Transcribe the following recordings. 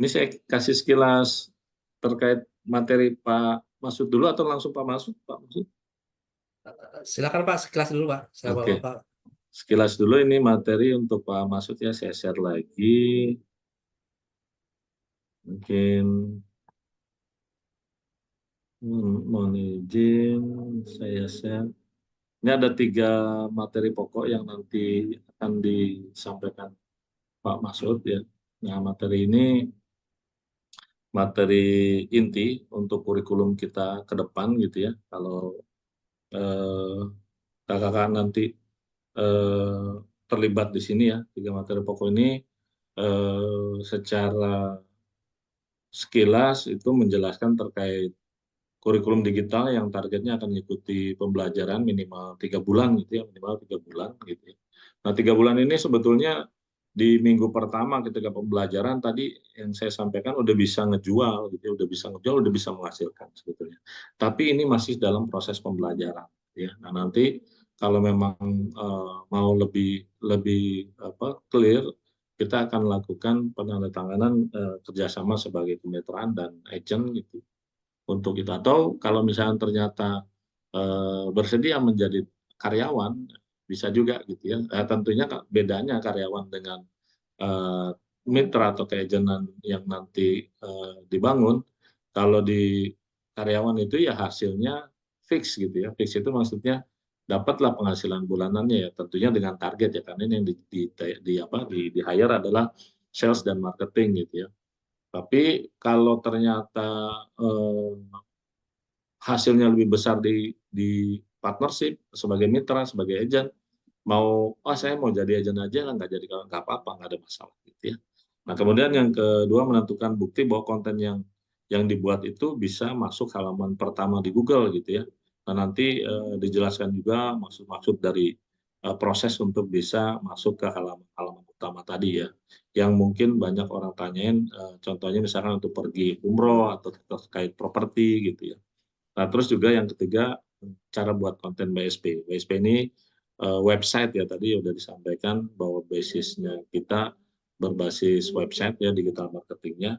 Ini saya kasih sekilas terkait materi Pak Masud dulu atau langsung Pak Masud? Pak Masud? Silakan Pak, sekilas dulu Pak. Siapa Oke, Bapak? sekilas dulu ini materi untuk Pak Masud ya, saya share lagi. Mungkin mohon izin saya share. Ini ada 3 materi pokok yang nanti akan disampaikan Pak Masud ya. Nah, materi ini materi inti untuk kurikulum kita ke depan gitu ya. Kalau eh, kakak nanti eh, terlibat di sini ya, 3 materi pokok ini secara sekilas itu menjelaskan terkait kurikulum digital yang targetnya akan mengikuti pembelajaran minimal 3 bulan gitu ya, minimal 3 bulan gitu ya. Nah, 3 bulan ini sebetulnya di minggu pertama ketika pembelajaran tadi yang saya sampaikan udah bisa ngejual gitu ya, udah bisa ngejual, udah bisa menghasilkan sebetulnya. Tapi ini masih dalam proses pembelajaran ya. Nah, nanti kalau memang mau lebih lebih apa clear, kita akan lakukan penandatanganan kerjasama sebagai kemitraan dan agent gitu untuk itu. Atau kalau misalnya ternyata bersedia menjadi karyawan, bisa juga gitu ya. Tentunya bedanya karyawan dengan eh, mitra atau keagenan yang nanti dibangun, kalau di karyawan itu ya hasilnya fix gitu ya. Fix itu maksudnya dapatlah penghasilan bulanannya ya, tentunya dengan target ya, karena ini yang di hire adalah sales dan marketing gitu ya. Tapi kalau ternyata eh, hasilnya lebih besar di partnership sebagai mitra, sebagai agent, mau saya mau jadi agent aja lah, nggak jadi nggak apa-apa, nggak ada masalah gitu ya. Nah, kemudian yang kedua menentukan bukti bahwa konten yang dibuat itu bisa masuk halaman pertama di Google gitu ya. Nah, nanti dijelaskan juga maksud-maksud dari proses untuk bisa masuk ke halaman utama tadi ya. Yang mungkin banyak orang tanyain, contohnya misalkan untuk pergi umroh atau terkait properti gitu ya. Nah, terus juga yang ketiga, cara buat konten BSP. BSP ini website ya, tadi sudah disampaikan bahwa basisnya kita berbasis website ya, digital marketingnya.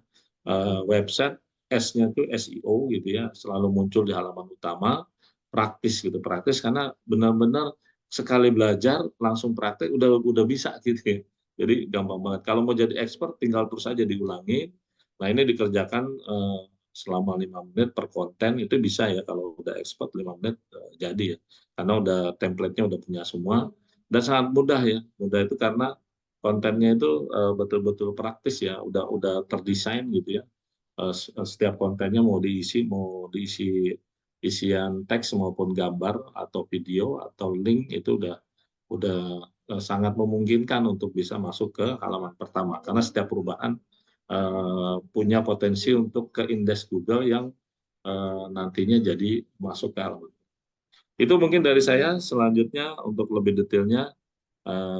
Website S-nya itu SEO gitu ya, selalu muncul di halaman utama, praktis gitu, praktis karena benar-benar sekali belajar langsung praktek udah bisa gitu ya. Jadi gampang banget. Kalau mau jadi expert tinggal terus aja diulangi. Nah, ini dikerjakan selama 5 menit per konten itu bisa ya, kalau udah expert 5 menit jadi ya, karena udah template-nya udah punya semua dan sangat mudah ya. Mudah itu karena kontennya itu betul-betul praktis ya, udah terdesain gitu ya. Setiap kontennya mau diisi isian teks maupun gambar atau video atau link itu udah sangat memungkinkan untuk bisa masuk ke halaman pertama, karena setiap perubahan punya potensi untuk ke indeks Google yang nantinya jadi masuk ke halaman. Itu mungkin dari saya. Selanjutnya untuk lebih detailnya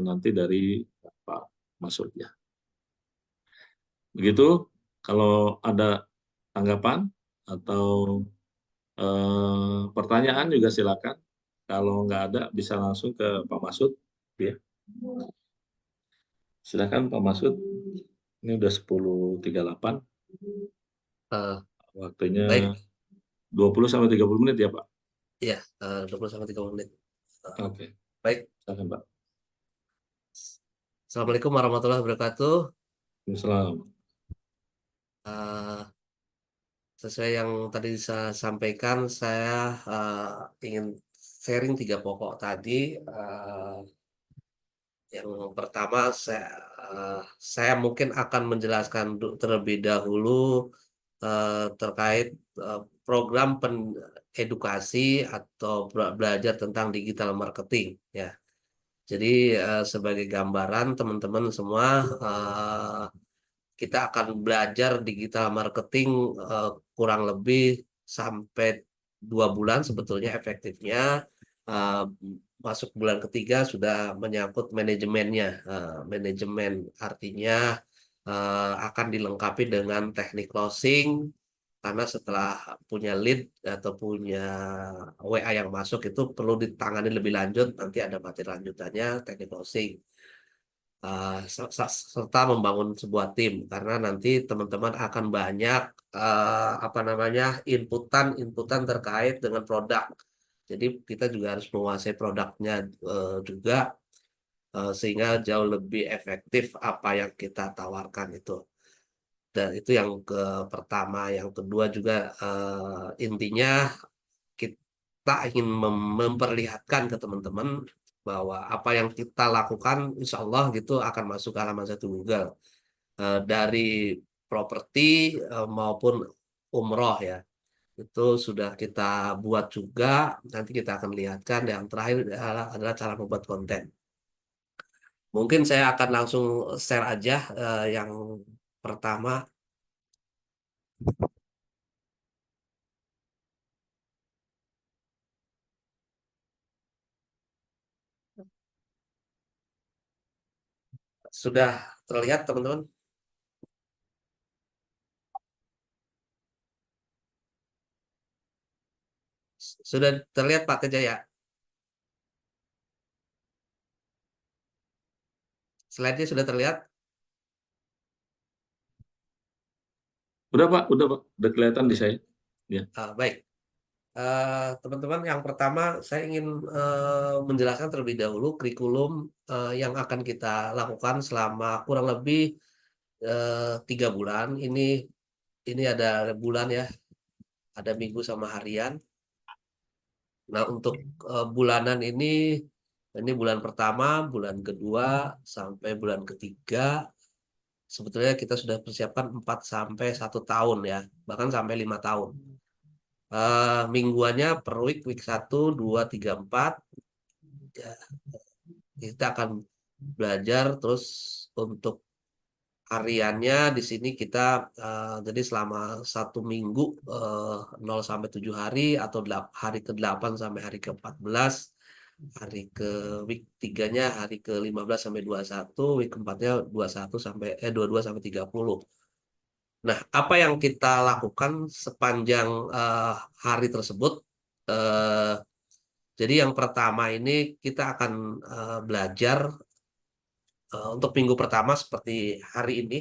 nanti dari Pak Masud ya. Begitu. Kalau ada tanggapan atau pertanyaan juga silakan. Kalau nggak ada bisa langsung ke Pak Masud ya. Silakan Pak Masud. Ini udah 10.38. Eh, Waktunya baik, 20 sampai 30 menit ya, Pak. ya 20 sampai 30 menit. Eh, Oke, baik, silakan, Pak. Assalamualaikum warahmatullahi wabarakatuh. Selamat. Eh, Sesuai yang tadi saya sampaikan, saya ingin sharing 3 pokok tadi. Eh, yang pertama, saya mungkin akan menjelaskan terlebih dahulu terkait eh, program edukasi atau belajar tentang digital marketing. Ya, jadi sebagai gambaran teman-teman semua, eh, kita akan belajar digital marketing eh, kurang lebih sampai 2 bulan sebetulnya efektifnya. Eh, Masuk bulan ketiga sudah menyangkut manajemennya. Manajemen artinya akan dilengkapi dengan teknik closing, karena setelah punya lead atau punya WA yang masuk itu perlu ditangani lebih lanjut, nanti ada materi lanjutannya teknik closing. serta membangun sebuah tim karena nanti teman-teman akan banyak apa namanya inputan terkait dengan produk. Jadi kita juga harus menguasai produknya juga sehingga jauh lebih efektif apa yang kita tawarkan itu. Dan itu yang pertama, yang kedua juga intinya kita ingin memperlihatkan ke teman-teman bahwa apa yang kita lakukan insya Allah gitu akan masuk ke halaman satu Google. Dari properti maupun umroh ya itu sudah kita buat juga, nanti kita akan lihatkan. Yang terakhir adalah cara membuat konten. Mungkin saya akan langsung share aja yang pertama. Sudah terlihat teman-teman? Sudah terlihat Pak Kejaya? Slide-nya sudah terlihat? Udah Pak, udah kelihatan di saya. Ya. Baik. Teman-teman, yang pertama saya ingin menjelaskan terlebih dahulu kurikulum yang akan kita lakukan selama kurang lebih 3 bulan. Ini ada bulan ya, ada minggu sama harian. Nah, untuk bulanan ini bulan pertama, bulan kedua, sampai bulan ketiga. Sebetulnya kita sudah persiapkan 4 sampai 1 tahun ya, bahkan sampai 5 tahun. Mingguannya per week 1, 2, 3, 4. Ya, kita akan belajar terus. Untuk hariannya di sini kita jadi selama 1 minggu 0 sampai 7 hari atau hari ke-8 sampai hari ke-14, hari ke week 3-nya hari ke-15 sampai 21, week ke-4-nya 21 sampai 22 sampai 30. Nah, apa yang kita lakukan sepanjang hari tersebut? eh, jadi yang pertama ini kita akan belajar untuk minggu pertama seperti hari ini.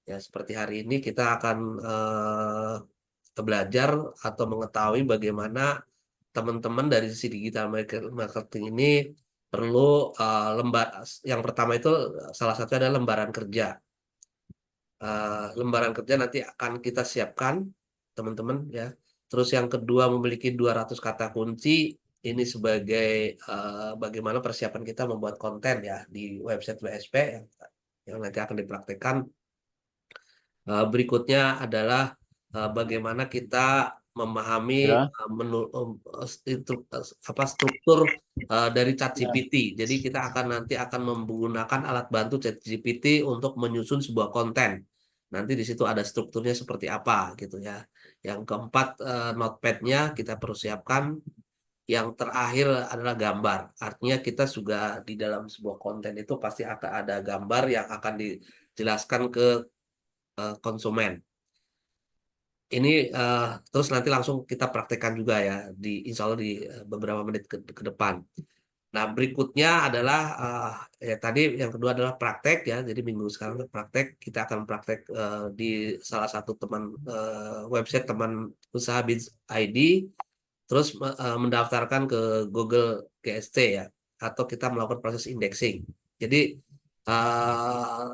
Ya, seperti hari ini kita akan belajar atau mengetahui bagaimana teman-teman dari sisi digital marketing ini perlu lembar. Yang pertama itu salah satu adalah lembaran kerja. Lembaran kerja nanti akan kita siapkan, teman-teman ya. Terus yang kedua memiliki 200 kata kunci. Ini sebagai bagaimana persiapan kita membuat konten ya di website WSP yang nanti akan dipraktekkan. Berikutnya adalah bagaimana kita memahami Ya, struktur dari ChatGPT. Jadi kita nanti akan menggunakan alat bantu ChatGPT untuk menyusun sebuah konten. Nanti di situ ada strukturnya seperti apa gitu ya. Yang keempat, notepad-nya kita persiapkan. Yang terakhir adalah gambar. Artinya kita juga di dalam sebuah konten itu pasti akan ada gambar yang akan dijelaskan ke konsumen. Ini terus nanti langsung kita praktekkan juga ya insya Allah di beberapa menit ke depan. Nah, berikutnya adalah ya tadi yang kedua adalah praktek ya. Jadi minggu sekarang praktek, kita akan praktek di salah satu website teman usaha Biz ID, terus mendaftarkan ke Google GST ya, atau kita melakukan proses indexing. Jadi eh,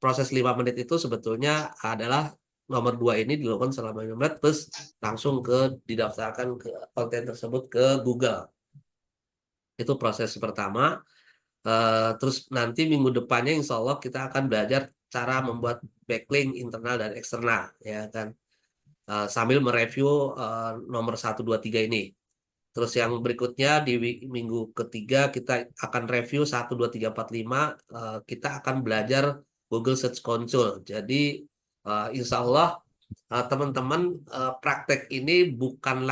proses 5 menit itu sebetulnya adalah nomor 2 ini dilakukan selama 5 menit, terus langsung didaftarkan ke konten tersebut ke Google. Itu proses pertama. Terus nanti minggu depannya insya Allah kita akan belajar cara membuat backlink internal dan eksternal ya kan. Sambil mereview nomor 1, 2, 3 ini. Terus yang berikutnya di minggu ketiga kita akan review 1, 2, 3, 4, 5. Kita akan belajar Google Search Console. Jadi insya Allah teman-teman, praktek ini bukan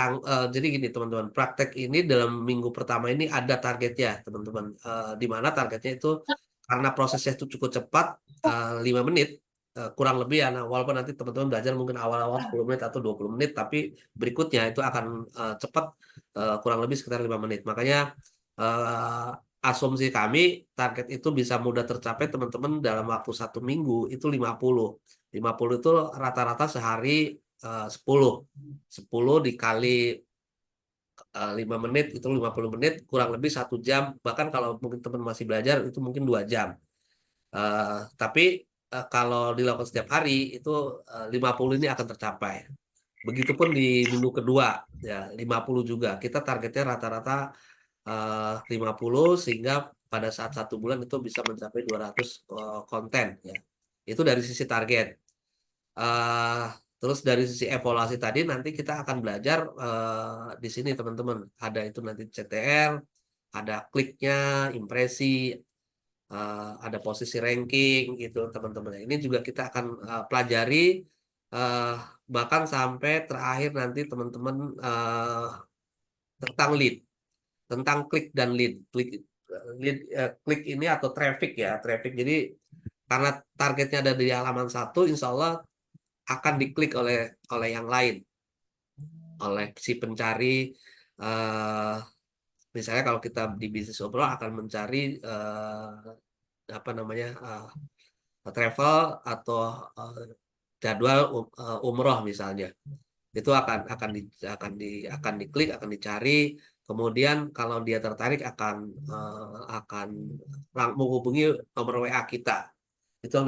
jadi gini teman-teman, praktek ini dalam minggu pertama ini ada targetnya teman-teman. Di mana targetnya itu karena prosesnya itu cukup cepat, 5 menit kurang lebih ya. Nah, walaupun nanti teman-teman belajar mungkin awal-awal 10 menit atau 20 menit, tapi berikutnya itu akan cepat, kurang lebih sekitar 5 menit. Makanya asumsi kami target itu bisa mudah tercapai teman-teman dalam waktu 1 minggu itu 50. 50 itu rata-rata sehari 10. 10 dikali 5 menit itu 50 menit kurang lebih 1 jam. Bahkan kalau mungkin teman masih belajar itu mungkin 2 jam. Tapi kalau dilakukan setiap hari itu 50 ini akan tercapai. Begitupun di minggu kedua ya 50 juga. Kita targetnya rata-rata 50 sehingga pada saat 1 bulan itu bisa mencapai 200 konten ya. Itu dari sisi target. Eh, Terus dari sisi evaluasi tadi nanti kita akan belajar di sini teman-teman. Ada itu nanti CTR, ada kliknya, impresi, ada posisi ranking gitu teman-teman. Ini juga kita akan pelajari eh, bahkan sampai terakhir nanti teman-teman tentang lead, tentang klik dan lead. Klik ini atau traffic ya, traffic. Jadi karena targetnya ada di halaman satu, insya Allah akan diklik oleh yang lain, oleh si pencari. eh, Misalnya kalau kita di bisnis overall akan mencari apa namanya travel atau eh, jadwal umroh misalnya, itu akan diklik, akan dicari. Kemudian kalau dia tertarik akan menghubungi nomor WA kita. Itu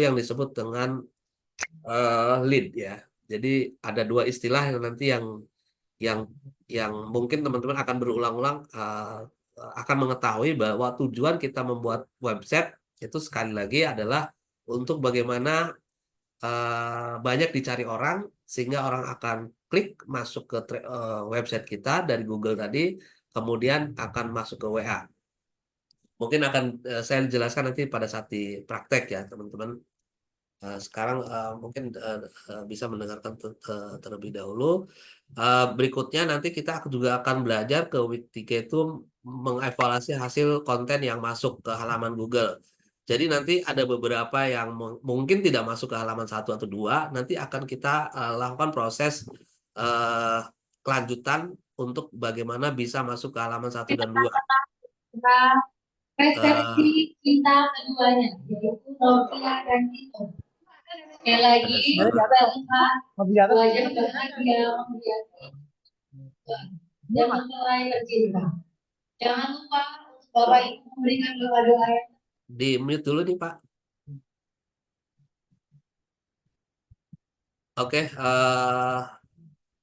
yang disebut dengan lead ya. Jadi ada dua istilah yang nanti yang yang mungkin teman-teman akan berulang-ulang akan mengetahui bahwa tujuan kita membuat website itu sekali lagi adalah untuk bagaimana banyak dicari orang sehingga orang akan klik masuk ke website kita dari Google tadi, kemudian akan masuk ke WA. Mungkin akan saya jelaskan nanti pada saat di praktek ya teman-teman. Sekarang mungkin bisa mendengarkan terlebih dahulu. Berikutnya nanti kita juga akan belajar ke week 3 itu mengevaluasi hasil konten yang masuk ke halaman Google. Jadi nanti ada beberapa yang mungkin tidak masuk ke halaman 1 atau 2, nanti akan kita lakukan proses eh, kelanjutan untuk bagaimana bisa masuk ke halaman 1 dan 2. Persepsi cinta keduanya, yaitu Novia dan Tito. Sekali lagi, wajah bahagia membiasi. Jangan mulai bercinta. Jangan lupa Bapak Ibu memberikan doa-doa yang Di mute dulu nih Pak. Oke,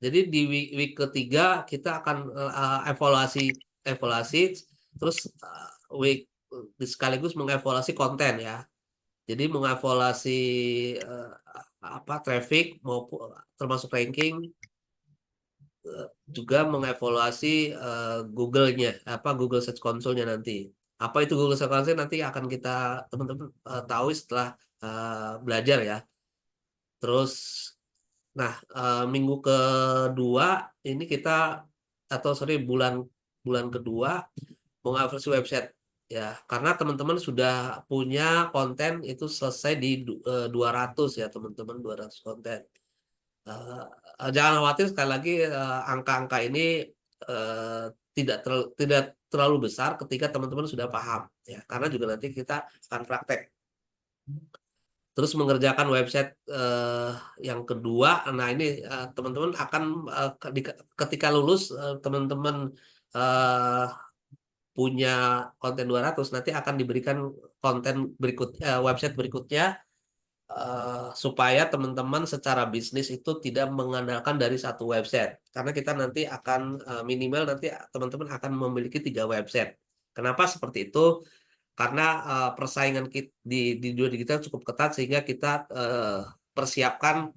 jadi di week ketiga kita akan evaluasi evaluasi terus week sekaligus mengevaluasi konten ya. Jadi mengevaluasi eh, apa traffic maupun termasuk ranking, juga mengevaluasi Google-nya, apa Google Search Console-nya nanti. Apa itu Google Search Console nanti akan kita teman-teman tahu setelah belajar ya. Terus, nah minggu kedua ini kita atau sorry bulan bulan kedua mengevaluasi website ya, karena teman-teman sudah punya konten itu selesai di 200 ya teman-teman, 200 konten. Jangan khawatir sekali lagi angka-angka ini eh, tidak terlalu besar ketika teman-teman sudah paham ya, karena juga nanti kita akan praktek terus mengerjakan website yang kedua. Nah ini teman-teman akan ketika lulus teman-teman eh, punya konten 200 nanti akan diberikan konten website berikutnya supaya teman-teman secara bisnis itu tidak mengandalkan dari satu website, karena kita nanti akan minimal nanti teman-teman akan memiliki 3 website. Kenapa seperti itu? Karena persaingan di dunia digital cukup ketat sehingga kita persiapkan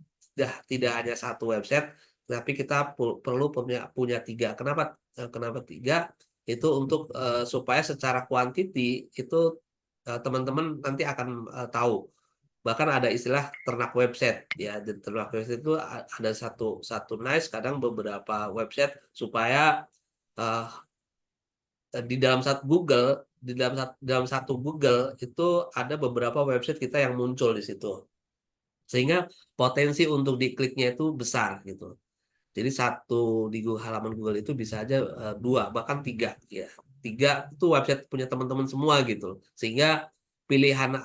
tidak hanya satu website, tapi kita perlu punya 3. Kenapa 3? Itu untuk supaya secara kuantiti itu teman-teman nanti akan tahu. Bahkan ada istilah ternak website ya. Dan ternak website itu ada satu satu nice, kadang beberapa website supaya eh, di dalam satu Google dalam satu Google itu ada beberapa website kita yang muncul di situ, sehingga potensi untuk dikliknya itu besar gitu. Jadi satu di halaman Google itu bisa aja 2 bahkan 3 ya. 3 itu website punya teman-teman semua gitu. Sehingga pilihan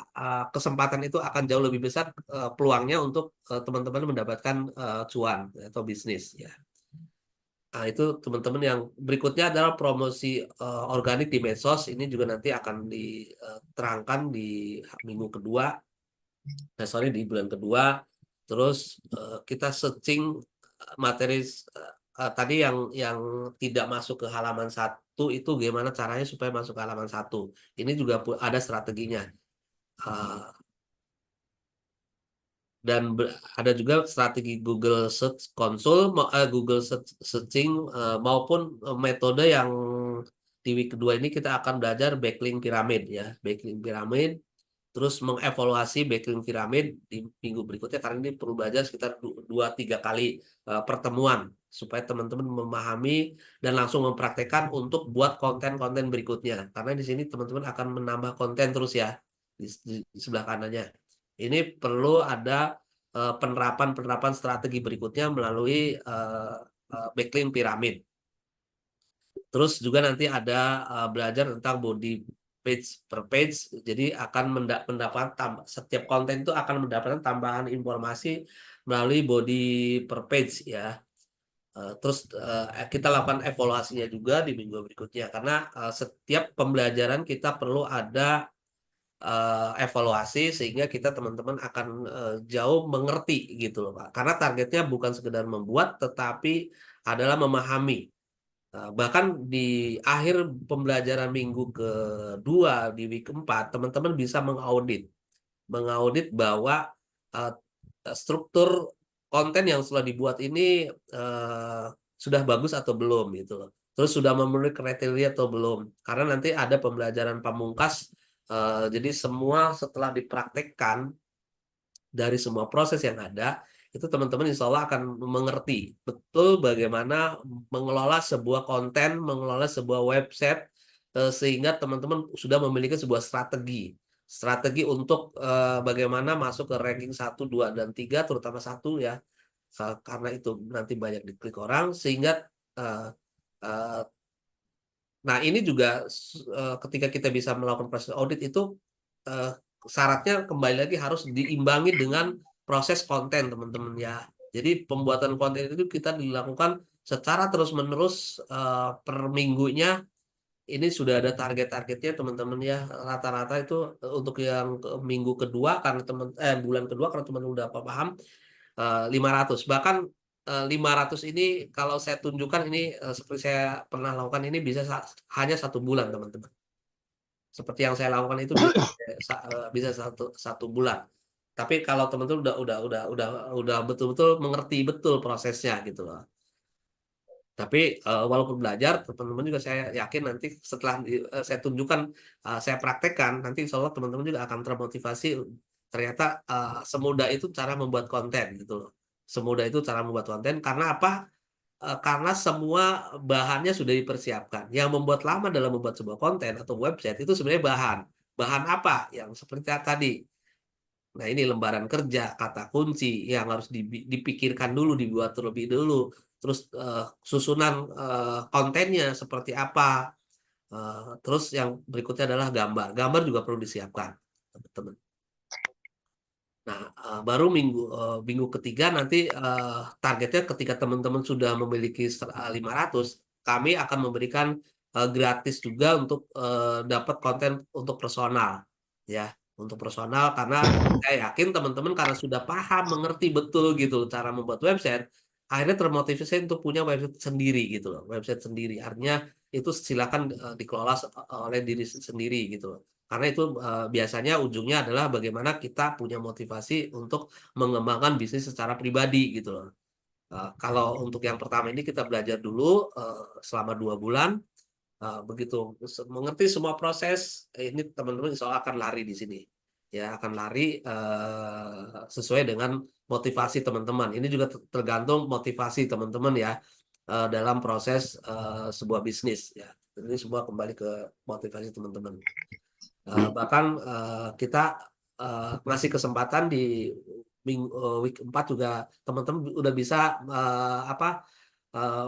kesempatan itu akan jauh lebih besar peluangnya untuk teman-teman mendapatkan cuan atau bisnis ya. Nah, itu teman-teman yang berikutnya adalah promosi organik di medsos. Ini juga nanti akan diterangkan di minggu kedua, sorry di bulan kedua. Terus kita searching materi tadi yang tidak masuk ke halaman 1 itu gimana caranya supaya masuk ke halaman 1. Ini juga ada strateginya. Uh, dan ada juga strategi Google Search Console, Google Searching maupun metode yang di week kedua ini kita akan belajar backlink piramid ya, backlink piramid, terus mengevaluasi backlink piramid di minggu berikutnya karena ini perlu belajar sekitar 2-3 kali pertemuan supaya teman-teman memahami dan langsung mempraktekkan untuk buat konten-konten berikutnya karena di sini teman-teman akan menambah konten terus ya di sebelah kanannya. Ini perlu ada penerapan strategi berikutnya melalui backlink piramid. Terus juga nanti ada belajar tentang body page per page. Jadi akan mendapat setiap konten itu akan mendapatkan tambahan informasi melalui body per page ya. Terus kita lakukan evaluasinya juga di minggu berikutnya karena setiap pembelajaran kita perlu ada evaluasi sehingga kita teman-teman akan jauh mengerti gitu loh Pak. Karena targetnya bukan sekedar membuat tetapi adalah memahami. Bahkan di akhir pembelajaran minggu kedua di week 4 teman-teman bisa mengaudit bahwa struktur konten yang sudah dibuat ini sudah bagus atau belum gitu loh. Terus sudah memenuhi kriteria atau belum. Karena nanti ada pembelajaran pamungkas. Jadi semua setelah dipraktekkan dari semua proses yang ada, itu teman-teman insya Allah akan mengerti betul bagaimana mengelola sebuah konten, mengelola sebuah website, sehingga teman-teman sudah memiliki sebuah strategi untuk bagaimana masuk ke ranking 1, 2, dan 3, terutama 1 ya, karena itu nanti banyak diklik orang, sehingga nah ini juga ketika kita bisa melakukan proses audit itu syaratnya kembali lagi harus diimbangi dengan proses konten teman-teman ya. Jadi pembuatan konten itu kita dilakukan secara terus-menerus per minggunya. Ini sudah ada target-targetnya teman-teman ya. Rata-rata itu untuk yang minggu kedua karena bulan kedua karena teman-teman udah paham 500. Bahkan 500 ini kalau saya tunjukkan ini seperti saya pernah lakukan ini bisa hanya 1 bulan teman-teman. Seperti yang saya lakukan itu bisa satu bulan. Tapi kalau teman-teman udah betul-betul mengerti betul prosesnya gitu loh. Tapi walaupun belajar, teman-teman juga saya yakin nanti setelah saya tunjukkan, saya praktekkan, nanti insya Allah teman-teman juga akan termotivasi. Ternyata semudah itu cara membuat konten gitu loh. Semudah itu cara membuat konten karena apa? Karena semua bahannya sudah dipersiapkan. Yang membuat lama dalam membuat sebuah konten atau website itu sebenarnya bahan. Bahan apa? Yang seperti tadi. Nah, ini lembaran kerja, kata kunci yang harus dipikirkan dulu, dibuat terlebih dulu. Terus susunan kontennya seperti apa. Terus yang berikutnya adalah gambar. Gambar juga perlu disiapkan, teman-teman. Nah, baru minggu ketiga nanti targetnya ketika teman-teman sudah memiliki 500, kami akan memberikan gratis juga untuk dapat konten untuk personal, ya, untuk personal karena saya yakin teman-teman karena sudah paham, mengerti betul gitu cara membuat website, akhirnya termotivasi untuk punya website sendiri gitu loh, website sendiri. Artinya itu silakan dikelola oleh diri sendiri gitu loh. Karena itu biasanya ujungnya adalah bagaimana kita punya motivasi untuk mengembangkan bisnis secara pribadi gitu loh. Kalau untuk yang pertama ini kita belajar dulu selama 2 bulan, begitu mengerti semua proses, ini teman-teman insya Allah akan lari di sini. Ya akan lari sesuai dengan motivasi teman-teman. Ini juga tergantung motivasi teman-teman ya dalam proses sebuah bisnis ya. Ini semua kembali ke motivasi teman-teman. Bahkan kita ngasih kesempatan di week 4 juga teman-teman udah bisa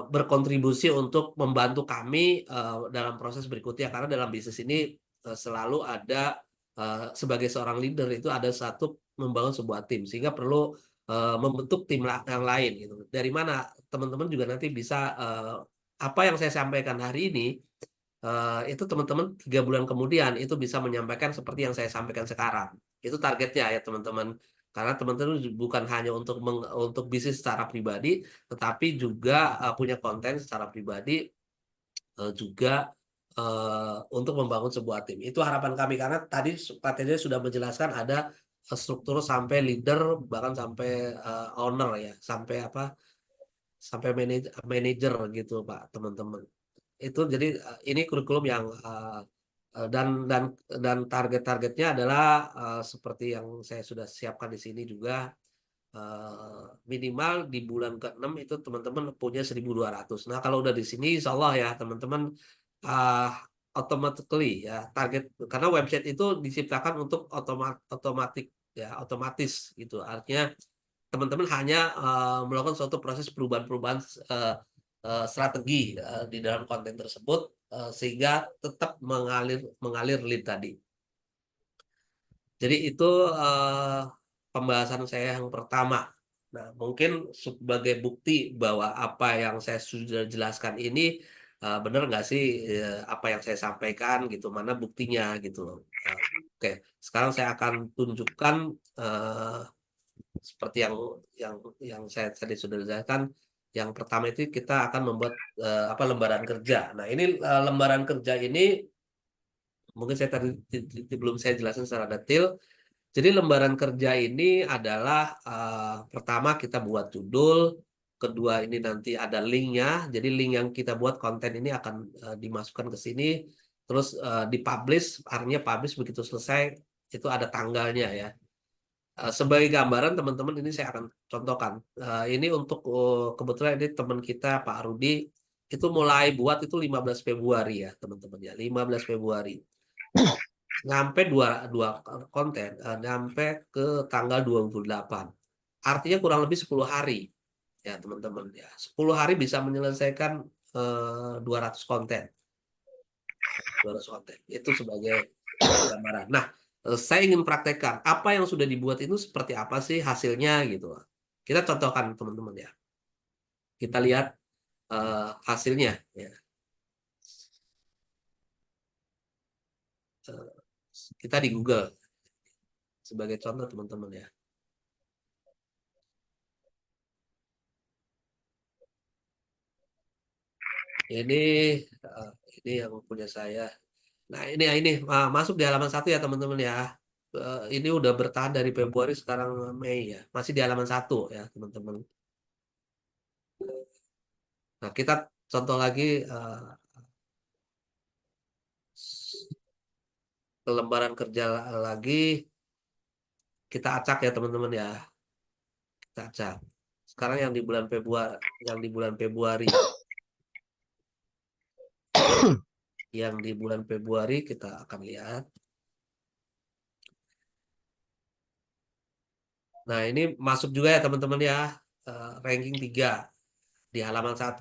berkontribusi untuk membantu kami dalam proses berikutnya, karena dalam bisnis ini selalu ada sebagai seorang leader itu ada satu membangun sebuah tim, sehingga perlu membentuk tim yang lain gitu. Dari mana teman-teman juga nanti bisa apa yang saya sampaikan hari ini itu teman-teman 3 bulan kemudian itu bisa menyampaikan seperti yang saya sampaikan sekarang. Itu targetnya ya teman-teman. Karena teman-teman bukan hanya untuk bisnis secara pribadi, tetapi juga punya konten secara pribadi, juga untuk membangun sebuah tim. Itu harapan kami, karena tadi Pak Teddy sudah menjelaskan ada struktur sampai leader, bahkan sampai owner ya, sampai apa, sampai manajer gitu Pak, teman-teman. Itu jadi ini kurikulum yang dan target-targetnya adalah seperti yang saya sudah siapkan di sini juga, minimal di bulan ke-6 itu teman-teman punya 1.200. Nah, kalau udah di sini insya Allah ya teman-teman uh, automatically ya target, karena website itu diciptakan untuk otomatis gitu. Artinya teman-teman hanya melakukan suatu proses perubahan-perubahan strategi di dalam konten tersebut, sehingga tetap mengalir lead tadi. Jadi itu pembahasan saya yang pertama. Nah, mungkin sebagai bukti bahwa apa yang saya sudah jelaskan ini benar nggak sih apa yang saya sampaikan gitu, mana buktinya gitu loh. Oke, sekarang saya akan tunjukkan seperti yang saya tadi sudah jelaskan. Yang pertama itu kita akan membuat apa, lembaran kerja. Nah, ini lembaran kerja ini mungkin saya tadi belum saya jelaskan secara detail. Jadi lembaran kerja ini adalah pertama kita buat judul, kedua ini nanti ada linknya. Jadi link yang kita buat konten ini akan dimasukkan ke sini, terus dipublish. Artinya publish begitu selesai itu ada tanggalnya ya. Sebagai gambaran teman-teman ini saya akan contohkan. Ini untuk kebetulan ini teman kita Pak Rudi itu mulai buat itu 15 Februari ya teman-teman ya, 15 Februari. Nyampe dua konten, nyampe ke tanggal 28. Artinya kurang lebih 10 hari ya teman-teman ya. 10 hari bisa menyelesaikan 200 konten. 200 konten. Itu sebagai gambaran. Nah, saya ingin praktekkan apa yang sudah dibuat itu seperti apa sih hasilnya gitu. Kita contohkan teman-teman ya. Kita lihat hasilnya ya. Kita di Google sebagai contoh teman-teman ya. Ini yang punya saya. Nah, ini masuk di halaman 1 ya teman-teman ya. Ini udah bertahan dari Februari, sekarang Mei ya. Masih di halaman 1 ya teman-teman. Nah, kita contoh lagi lembaran kerja lagi. Kita acak ya teman-teman ya. Kita acak. Sekarang yang di bulan Februari. Yang di bulan Februari kita akan lihat. Nah, ini masuk juga ya teman-teman ya. Ranking 3 di halaman 1.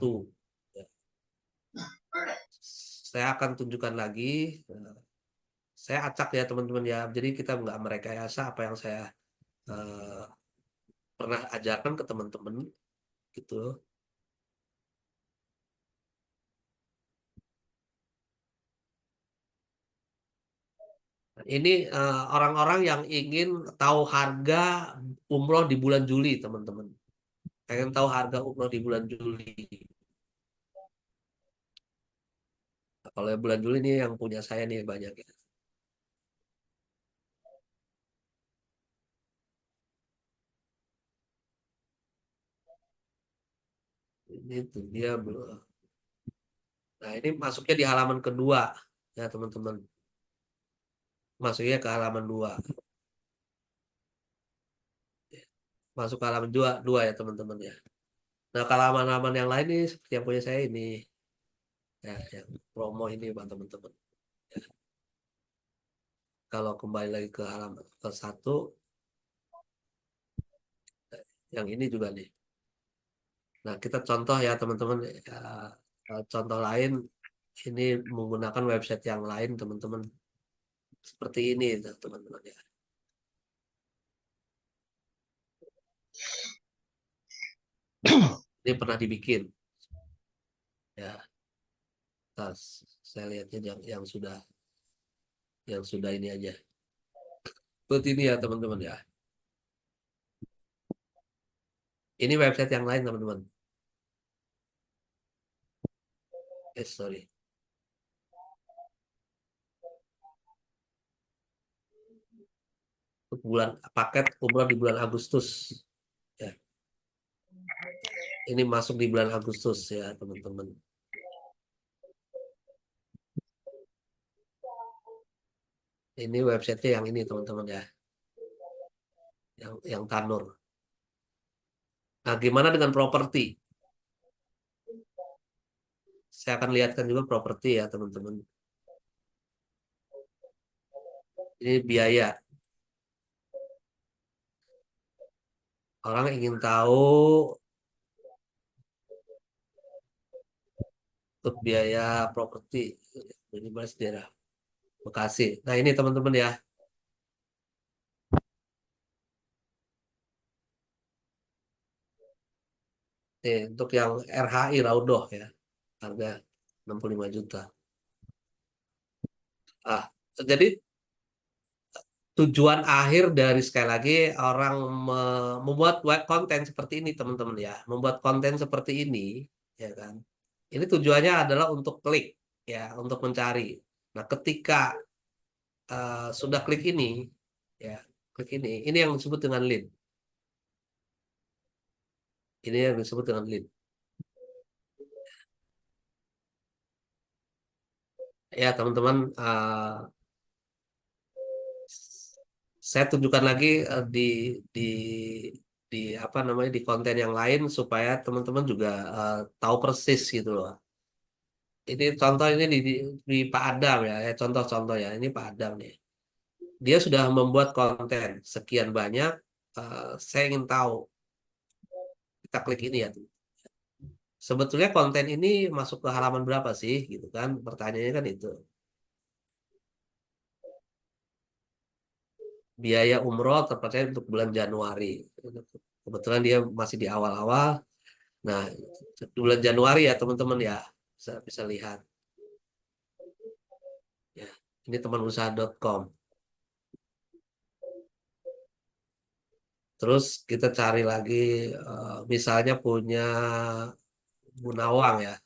Saya akan tunjukkan lagi. Saya acak ya teman-teman ya. Jadi kita nggak merekayasa apa yang saya pernah ajarkan ke teman-teman gitu. Ini orang-orang yang ingin tahu harga umroh di bulan Juli, teman-teman. Pengen tahu harga umroh di bulan Juli. Nah, kalau bulan Juli ini yang punya saya nih banyak ya. Ini tuh dia belum. Nah, ini masuknya di halaman kedua ya teman-teman. Masuknya ke halaman 2. Masuk ke halaman 2 ya teman-teman ya. Nah, kalau halaman-halaman yang lain nih seperti yang punya saya ini ya, yang promo ini Pak teman-teman. Ya. Kalau kembali lagi ke halaman ke 1, yang ini juga nih. Nah, kita contoh ya teman-teman, contoh lain ini menggunakan website yang lain teman-teman, seperti ini teman-teman ya. Ini pernah dibikin ya. Tas, saya lihatnya yang sudah ini aja. Seperti ini ya teman-teman ya. Ini website yang lain teman-teman. Sorry. Untuk paket umroh di bulan Agustus ya. Ini masuk di bulan Agustus ya teman-teman. Ini websitenya yang ini teman-teman ya, yang Tanur. Nah, gimana dengan properti? Saya akan lihatkan juga properti ya teman-teman. Ini biaya. Orang ingin tahu untuk biaya properti ini mas daerah Bekasi. Nah ini teman-teman ya. Untuk yang RHI Raudoh ya, harga 65 juta. Jadi tujuan akhir dari sekali lagi orang membuat web konten seperti ini teman-teman ya, membuat konten seperti ini ya kan. Ini tujuannya adalah untuk klik ya, untuk mencari. Nah, ketika sudah klik ini ya, klik ini yang disebut dengan lead. Ini yang disebut dengan lead. Ya teman-teman, saya tunjukkan lagi di di apa namanya di konten yang lain supaya teman-teman juga tahu persis gitu loh. Ini contoh ini di Pak Adam ya, contoh-contoh ya. Ini Pak Adam nih. Dia sudah membuat konten sekian banyak. Saya ingin tahu. Kita klik ini ya. Sebetulnya konten ini masuk ke halaman berapa sih, gitu kan? Pertanyaannya kan itu. Biaya umroh terpercaya untuk bulan Januari. Kebetulan dia masih di awal-awal. Nah, bulan Januari ya teman-teman ya, bisa lihat. Ya, ini temanusaha.com. Terus kita cari lagi, misalnya punya Bu Nawang ya,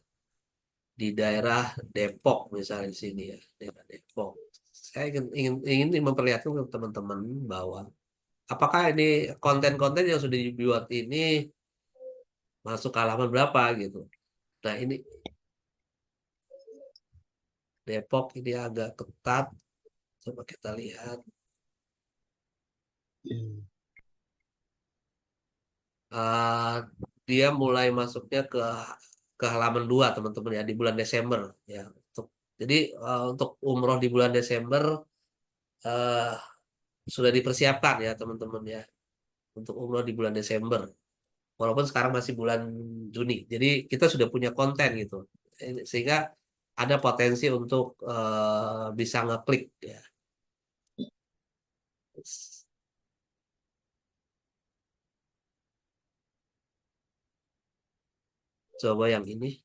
di daerah Depok misalnya di sini ya, daerah Depok. Saya ingin memperlihatkan ke teman-teman bahwa apakah ini konten-konten yang sudah dibuat ini masuk ke halaman berapa gitu. Nah ini Depok ini agak ketat. Coba kita lihat. Dia mulai masuknya ke halaman 2 teman-teman ya, di bulan Desember ya. Jadi untuk umroh di bulan Desember eh, sudah dipersiapkan ya teman-teman ya, untuk umroh di bulan Desember. Walaupun sekarang masih bulan Juni. Jadi kita sudah punya konten gitu. Sehingga ada potensi untuk bisa ngeklik ya. Coba yang ini.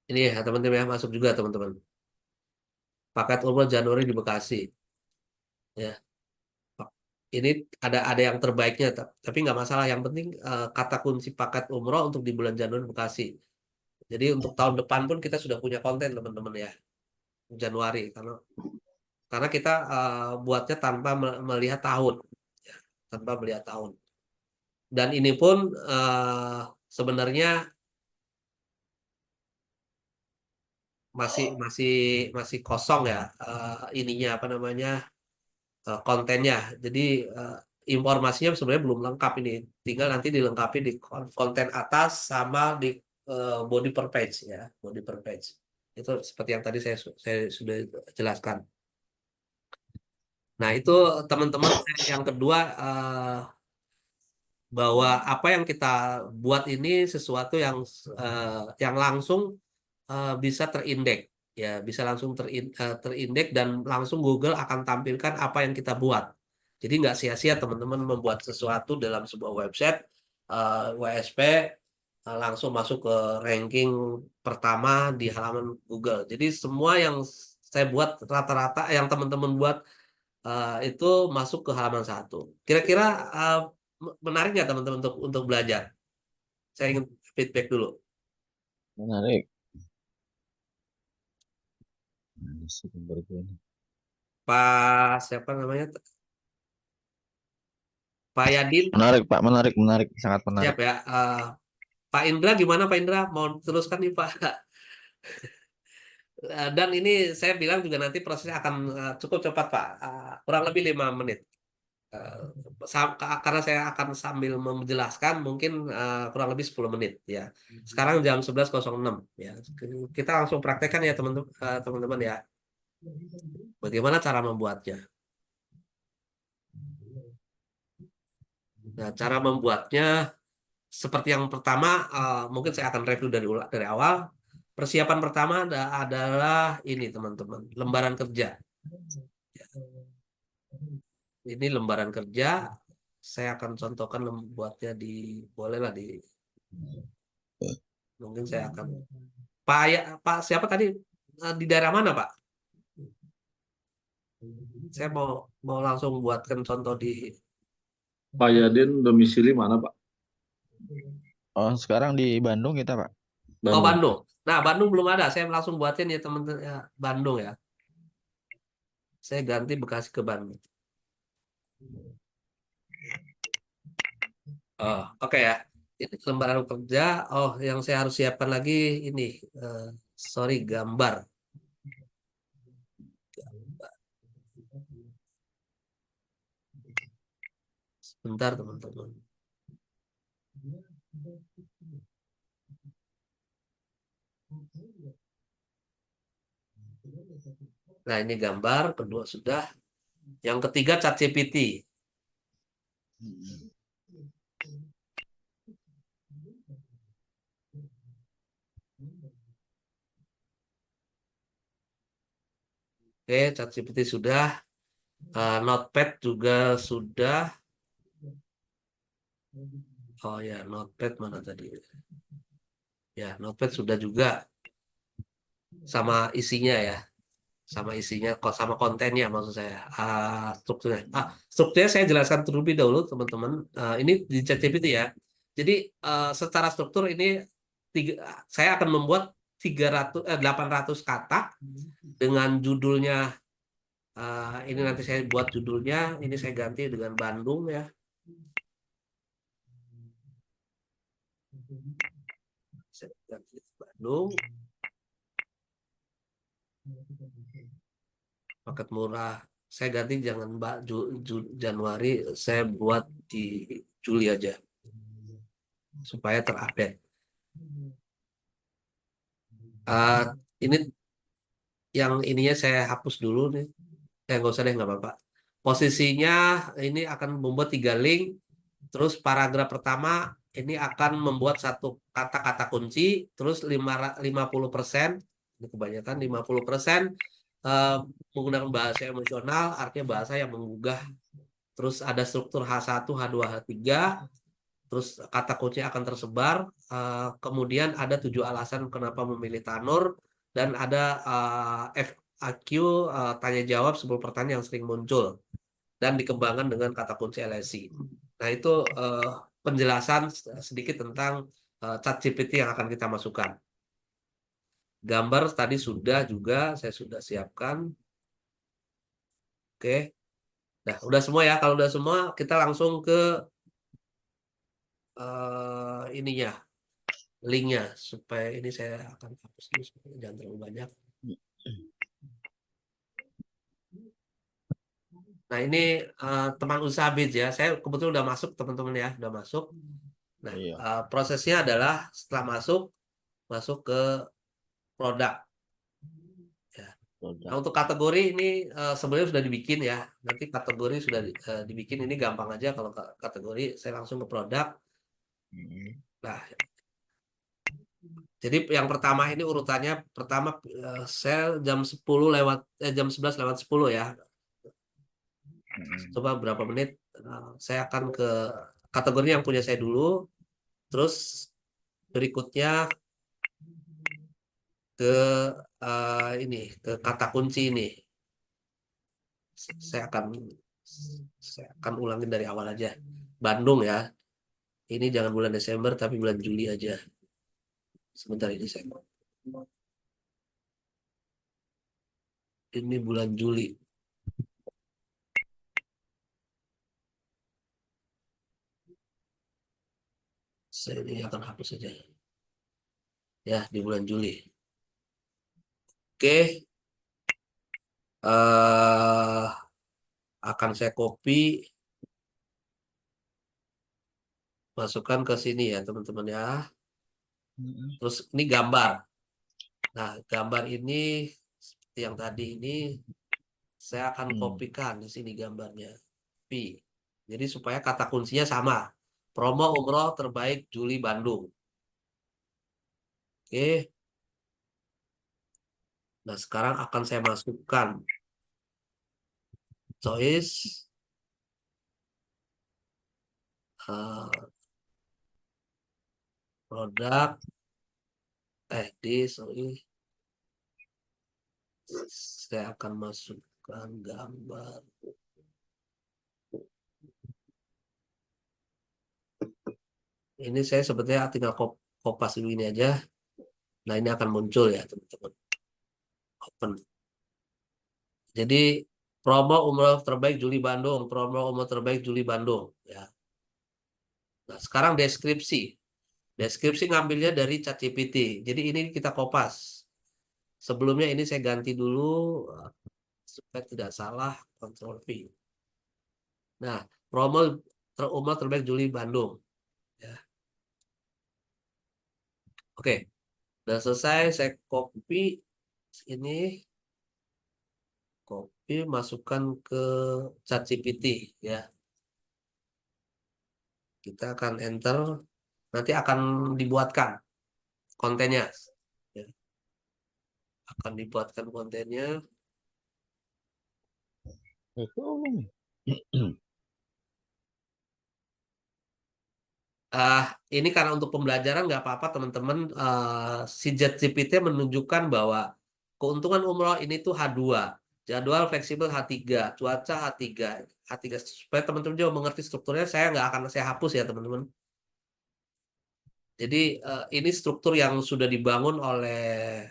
Ini ya teman-teman ya, masuk juga teman-teman. Paket umroh Januari di Bekasi. Ya. Ini ada yang terbaiknya, tapi nggak masalah. Yang penting kata kunci paket umroh untuk di bulan Januari Bekasi. Jadi untuk tahun depan pun kita sudah punya konten teman-teman ya, Januari, karena kita buatnya tanpa melihat tahun, ya, tanpa melihat tahun. Dan ini pun sebenarnya masih masih masih kosong ya, ininya apa namanya, kontennya. Jadi informasinya sebenarnya belum lengkap ini. Tinggal nanti dilengkapi di konten atas sama di body per page ya, body per page. Itu seperti yang tadi saya sudah jelaskan. Nah, itu teman-teman yang kedua bahwa apa yang kita buat ini sesuatu yang langsung bisa terindeks ya, bisa langsung terindeks dan langsung Google akan tampilkan apa yang kita buat. Jadi nggak sia-sia teman-teman membuat sesuatu dalam sebuah website WSP langsung masuk ke ranking pertama di halaman Google. Jadi semua yang saya buat rata-rata yang teman-teman buat itu masuk ke halaman 1. Kira-kira menarik nggak teman-teman untuk belajar? Saya ingin feedback dulu. Menarik. Pak siapa namanya? Pak Yadin, Menarik, Pak. Menarik. Sangat siap menarik. ya. Pak Indra gimana Pak Indra? Mau teruskan nih Pak? Dan ini saya bilang juga nanti prosesnya akan cukup cepat Pak. Kurang lebih 5 menit. Eh, karena saya akan sambil menjelaskan mungkin kurang lebih 10 menit ya. Sekarang jam 11.06 ya. Kita langsung praktekkan ya teman-teman ya. Bagaimana cara membuatnya? Nah, cara membuatnya seperti yang pertama mungkin saya akan review dari awal. Persiapan pertama adalah ini teman-teman, lembaran kerja. Ini lembaran kerja. Saya akan contohkan membuatnya bolehlah mungkin saya akan Pak siapa tadi di daerah mana Pak? Saya mau langsung buatkan contoh di Pak Yadin domisili mana, Pak? Oh, sekarang di Bandung kita, Pak. Oh Bandung. Bandung. Nah Bandung belum ada. Saya langsung buatin ya teman-teman ya, Bandung ya. Saya ganti Bekasi ke Bandung. Oh oke ya. Ini lembaran kerja. Oh yang saya harus siapkan lagi ini. Sorry gambar. Sebentar teman-teman. Nah ini gambar. Kedua sudah. Yang ketiga ChatGPT. Oke, ChatGPT sudah. Notepad juga sudah. Oh ya, Notepad mana tadi? Ya, Notepad sudah juga. Sama isinya ya. Sama isinya, kok sama kontennya maksud saya. Strukturnya. Strukturnya saya jelaskan terlebih dahulu, teman-teman. Ini di ChatGPT ya. Jadi, secara struktur ini saya akan membuat 800 kata dengan judulnya. Ini nanti saya buat judulnya. Ini saya ganti dengan Bandung ya. Saya ganti Bandung. Paket murah. Saya ganti jangan Mbak Januari, saya buat di Juli aja supaya terupdate. Ini yang ininya saya hapus dulu nih. Nggak usah deh, nggak apa-apa. Posisinya ini akan membuat 3 link. Terus paragraf pertama ini akan membuat satu kata-kata kunci. Terus 50%, ini kebanyakan 50% menggunakan bahasa emosional, artinya bahasa yang menggugah. Terus ada struktur H1, H2, H3. Terus kata kunci akan tersebar. Kemudian ada 7 alasan kenapa memilih Tanur. Dan ada FAQ, tanya jawab 10 pertanyaan yang sering muncul. Dan dikembangkan dengan kata kunci LSI. Nah itu penjelasan sedikit tentang ChatGPT yang akan kita masukkan. Gambar tadi sudah juga, saya sudah siapkan. Oke. Nah, udah semua ya. Kalau udah semua, kita langsung ke ininya, linknya. Supaya ini saya akan hapus dulu, supaya jangan terlalu banyak. Nah, ini teman usaha Biz ya. Saya kebetulan udah masuk, teman-teman ya, udah masuk. Nah, Iya. prosesnya adalah setelah masuk ke produk. Ya. Nah, Produk. untuk kategori ini sebenarnya sudah dibikin ya. Nanti kategori sudah dibikin, ini gampang aja kalau kategori. Saya langsung ke produk. Mm. Nah, jadi yang pertama ini urutannya, pertama saya jam 11 lewat 10 ya. Mm. Coba berapa menit, saya akan ke kategori yang punya saya dulu. Terus berikutnya ke ini, ke kata kunci ini. Saya akan saya akan ulangin dari awal aja. Bandung ya. Ini jangan bulan Desember tapi bulan Juli aja. Sebentar ini saya. Ini bulan Juli. Saya ini akan hapus saja. Ya, di bulan Juli. Oke. Akan saya copy, masukkan ke sini ya teman-teman ya. Mm. Terus ini gambar. Nah, gambar ini seperti yang tadi ini saya akan kopikan di sini gambarnya. Jadi supaya kata kuncinya sama. Promo umroh terbaik Juli Bandung. Oke. Nah, sekarang akan saya masukkan choice, produk, sorry. Saya akan masukkan gambar. Ini saya sebetulnya tinggal kopas dulu ini aja. Nah, ini akan muncul ya teman-teman. Open. Jadi promo umroh terbaik Juli Bandung, promo umroh terbaik Juli Bandung ya. Nah, sekarang deskripsi. Deskripsi ngambilnya dari ChatGPT. Jadi ini kita kopas. Sebelumnya ini saya ganti dulu supaya tidak salah, Ctrl V. Nah, promo umroh terbaik Juli Bandung ya. Oke. Udah selesai, saya copy ini, masukkan ke ChatGPT ya. Kita akan enter, nanti akan dibuatkan kontennya. Ya. Akan dibuatkan kontennya. Ini karena untuk pembelajaran nggak apa-apa teman-teman. Si ChatGPT menunjukkan bahwa keuntungan umroh ini tuh H2, jadwal fleksibel H3, cuaca H3, H3 supaya teman-teman juga mengerti strukturnya. Saya nggak akan saya hapus ya teman-teman. Jadi ini struktur yang sudah dibangun oleh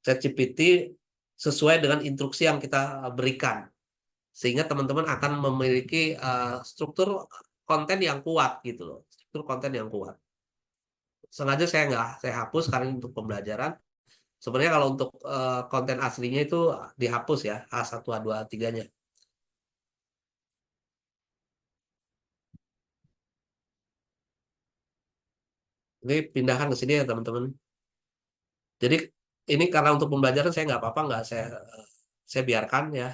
ChatGPT sesuai dengan instruksi yang kita berikan, sehingga teman-teman akan memiliki struktur konten yang kuat gitu loh, struktur konten yang kuat. Sengaja saya hapus karena ini untuk pembelajaran. Sebenarnya kalau untuk konten aslinya itu dihapus ya, A1, A2, A3-nya. Ini pindahkan ke sini ya teman-teman. Jadi ini karena untuk pembelajaran saya nggak apa-apa, nggak saya biarkan ya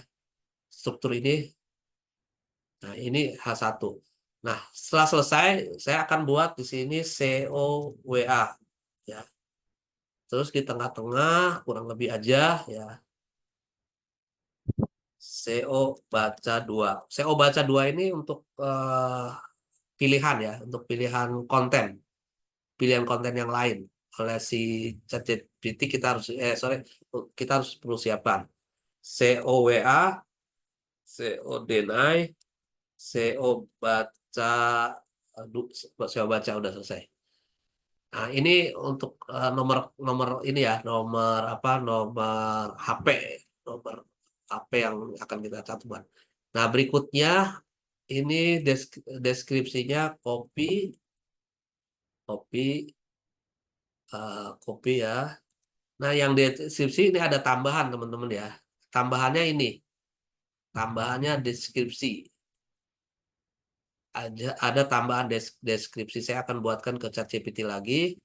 struktur ini. Nah, ini H1. Nah, setelah selesai, saya akan buat di sini COWA. Ya. Terus di tengah-tengah, kurang lebih aja, ya. CO baca 2. CO baca 2 ini untuk pilihan ya, untuk pilihan konten. Pilihan konten yang lain. Oleh si ChatGPT kita harus perlu siapkan. COWA, CO deny, CO baca, saya baca udah selesai. Nah, ini untuk nomor ini ya, nomor HP, nomor HP yang akan kita cantumkan. Nah, berikutnya ini deskripsinya copy, copy ya. Nah, yang deskripsi ini ada tambahan teman-teman ya. Tambahannya ini. tambahannya deskripsi. Ada tambahan deskripsi. Saya akan buatkan ke ChatGPT lagi.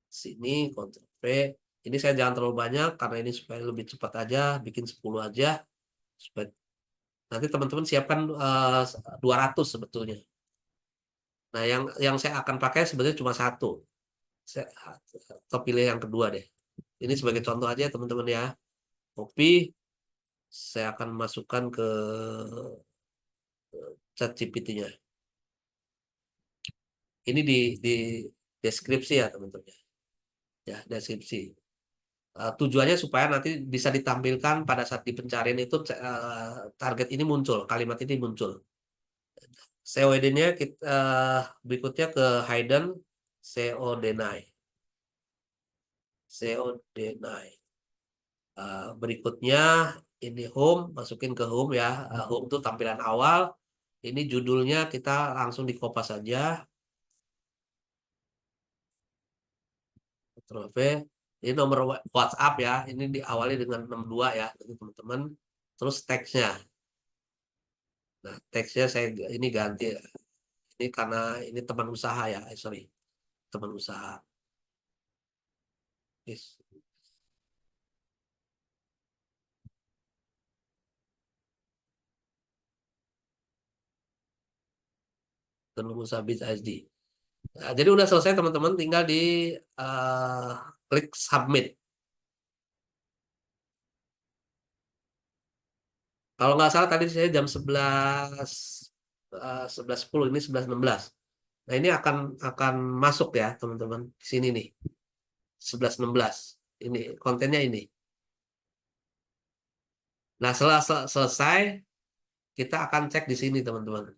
Sini Ctrl V. Ini saya jangan terlalu banyak karena ini supaya lebih cepat aja, bikin 10 aja supaya nanti teman-teman siapkan 200 sebetulnya. Nah, yang saya akan pakai sebenarnya cuma satu. Saya atau pilih yang kedua deh. Ini sebagai contoh aja teman-teman ya. Copy, saya akan masukkan ke ChatGPT-nya. Ini di deskripsi ya teman-teman. Ya, deskripsi. Tujuannya supaya nanti bisa ditampilkan pada saat di pencarian itu target ini muncul, kalimat ini muncul. COD-nya kita berikutnya ke hidden CO deny. CO deny. Berikutnya ini home, masukin ke home ya. Home itu tampilan awal. Ini judulnya kita langsung di copy saja. Ctrl V. Ini nomor WhatsApp ya. Ini diawali dengan 62 ya, teman-teman. Terus teksnya. Nah, teksnya saya ini ganti. Ini karena ini teman usaha ya. Sorry, teman usaha. Yes. Teman usaha Bits SD. Nah, jadi udah selesai teman-teman. Tinggal di klik submit. Kalau nggak salah tadi saya jam 11.10, ini 11.16. Nah, ini akan masuk ya, teman-teman. Di sini nih. 11.16. Ini kontennya ini. Nah, setelah selesai kita akan cek di sini, teman-teman.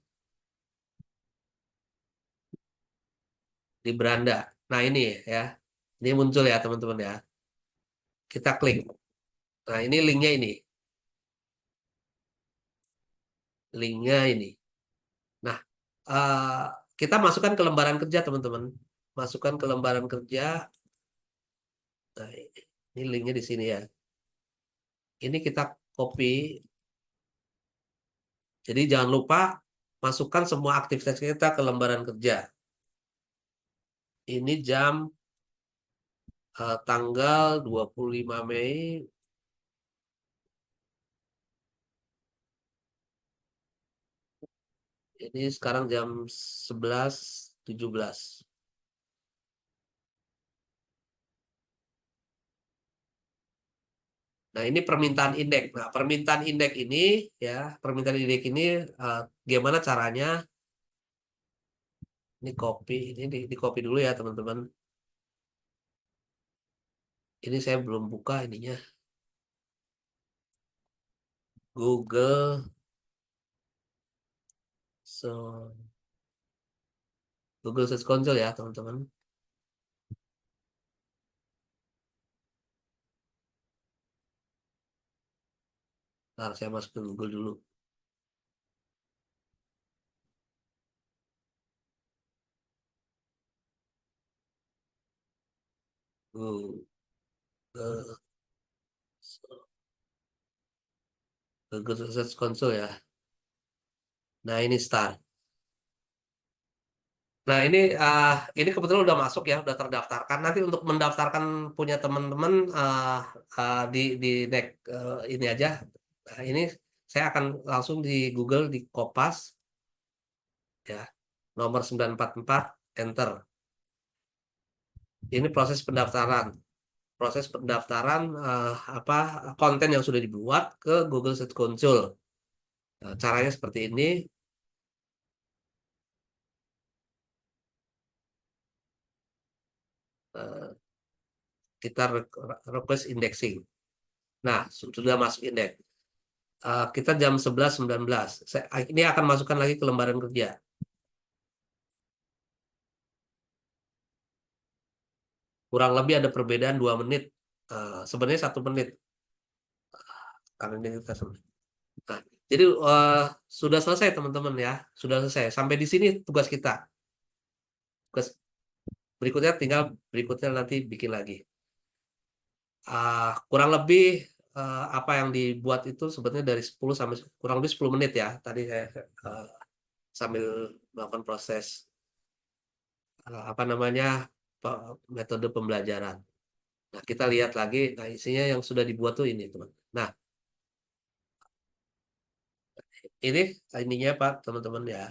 Di beranda. Nah, ini ya. Ini muncul ya, teman-teman ya. Kita klik. Nah, ini linknya ini. Linknya ini. Nah, kita masukkan ke lembaran kerja, teman-teman. Masukkan ke lembaran kerja. Nah, ini linknya di sini ya. Ini kita copy. Jadi jangan lupa masukkan semua aktivitas kita ke lembaran kerja. Ini jam tanggal 25 Mei. Ini sekarang jam 11.17. Nah, ini permintaan indeks. Nah, permintaan indeks ini ya, permintaan indeks ini gimana caranya? Ini copy, ini di copy dulu ya, teman-teman. Ini saya belum buka ininya. Google Google Search Console ya, teman-teman. Nah, saya masuk ke Google dulu. Google Search Console ya. Nah, ini start. Nah, ini kebetulan udah masuk ya, udah terdaftarkan. Nanti untuk mendaftarkan punya teman-teman di next ini aja. Nah, ini saya akan langsung di Google di Kopas ya. Nomor 944 enter. Ini proses pendaftaran. Proses pendaftaran konten yang sudah dibuat ke Google Search Console. Nah, caranya seperti ini. Kita request indexing. Nah, sudah masuk indeks. Kita jam 11.19. Ini akan masukkan lagi ke lembaran kerja. Kurang lebih ada perbedaan 2 menit. Sebenarnya 1 menit. Karena ini kita nah, jadi sudah selesai teman-teman ya. Sudah selesai. Sampai di sini tugas kita. Tugas berikutnya tinggal nanti bikin lagi. Kurang lebih apa yang dibuat itu sebetulnya dari 10 sampai kurang lebih 10 menit ya. Tadi saya sambil melakukan proses apa namanya metode pembelajaran. Nah, kita lihat lagi, nah isinya yang sudah dibuat tuh ini, teman. Nah, ini ininya Pak, teman-teman ya.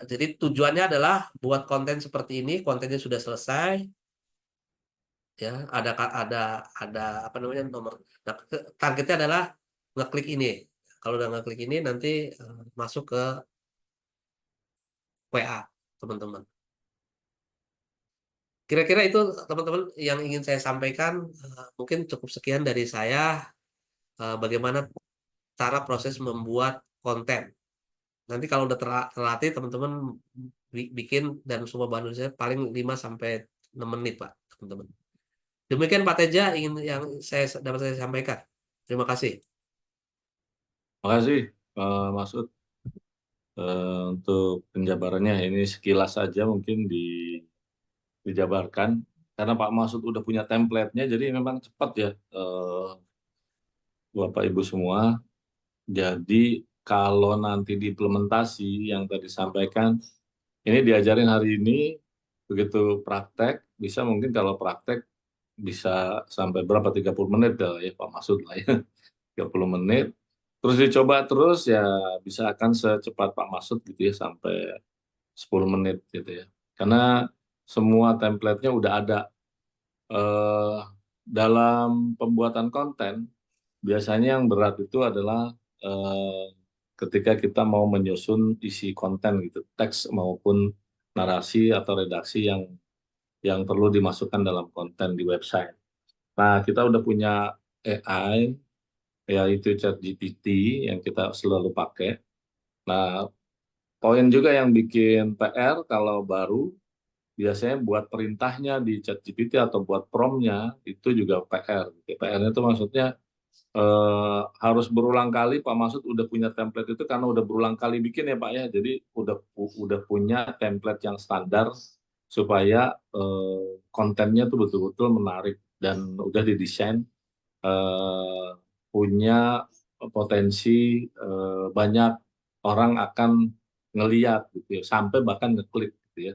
Jadi tujuannya adalah buat konten seperti ini, kontennya sudah selesai, ya. Ada apa namanya nomor. Nah, targetnya adalah ngeklik ini. Kalau udah ngeklik ini nanti masuk ke WA teman-teman. Kira-kira itu teman-teman yang ingin saya sampaikan. Mungkin cukup sekian dari saya. Bagaimana cara proses membuat konten. Nanti kalau udah terlatih teman-teman bikin dan semua bahan saya paling 5 sampai 6 menit, Pak, teman-teman. Demikian Pak Teja ingin yang dapat saya sampaikan. Terima kasih. Makasih, Masud, untuk penjabarannya. Ini sekilas saja mungkin dijabarkan. Karena Pak Masud udah punya template-nya, jadi memang cepat ya, Bapak Ibu semua. Jadi kalau nanti diimplementasi yang tadi disampaikan, ini diajarin hari ini, begitu praktek, bisa mungkin kalau praktek bisa sampai berapa, 30 menit ya Pak Masud lah ya, 30 menit. Terus dicoba terus ya bisa akan secepat Pak Masud gitu ya, sampai 10 menit gitu ya. Karena semua template-nya udah ada. Dalam pembuatan konten, biasanya yang berat itu adalah ketika kita mau menyusun isi konten gitu, teks maupun narasi atau redaksi yang perlu dimasukkan dalam konten di website. Nah, kita udah punya AI, yaitu ChatGPT yang kita selalu pakai. Nah, poin juga yang bikin PR kalau baru, biasanya buat perintahnya di ChatGPT atau buat prompt-nya itu juga PR. PR-nya itu maksudnya harus berulang kali. Pak Masud udah punya template itu karena udah berulang kali bikin ya Pak ya. Jadi udah punya template yang standar supaya kontennya tuh betul-betul menarik dan udah didesain punya potensi banyak orang akan ngeliat gitu ya, sampai bahkan ngeklik gitu ya.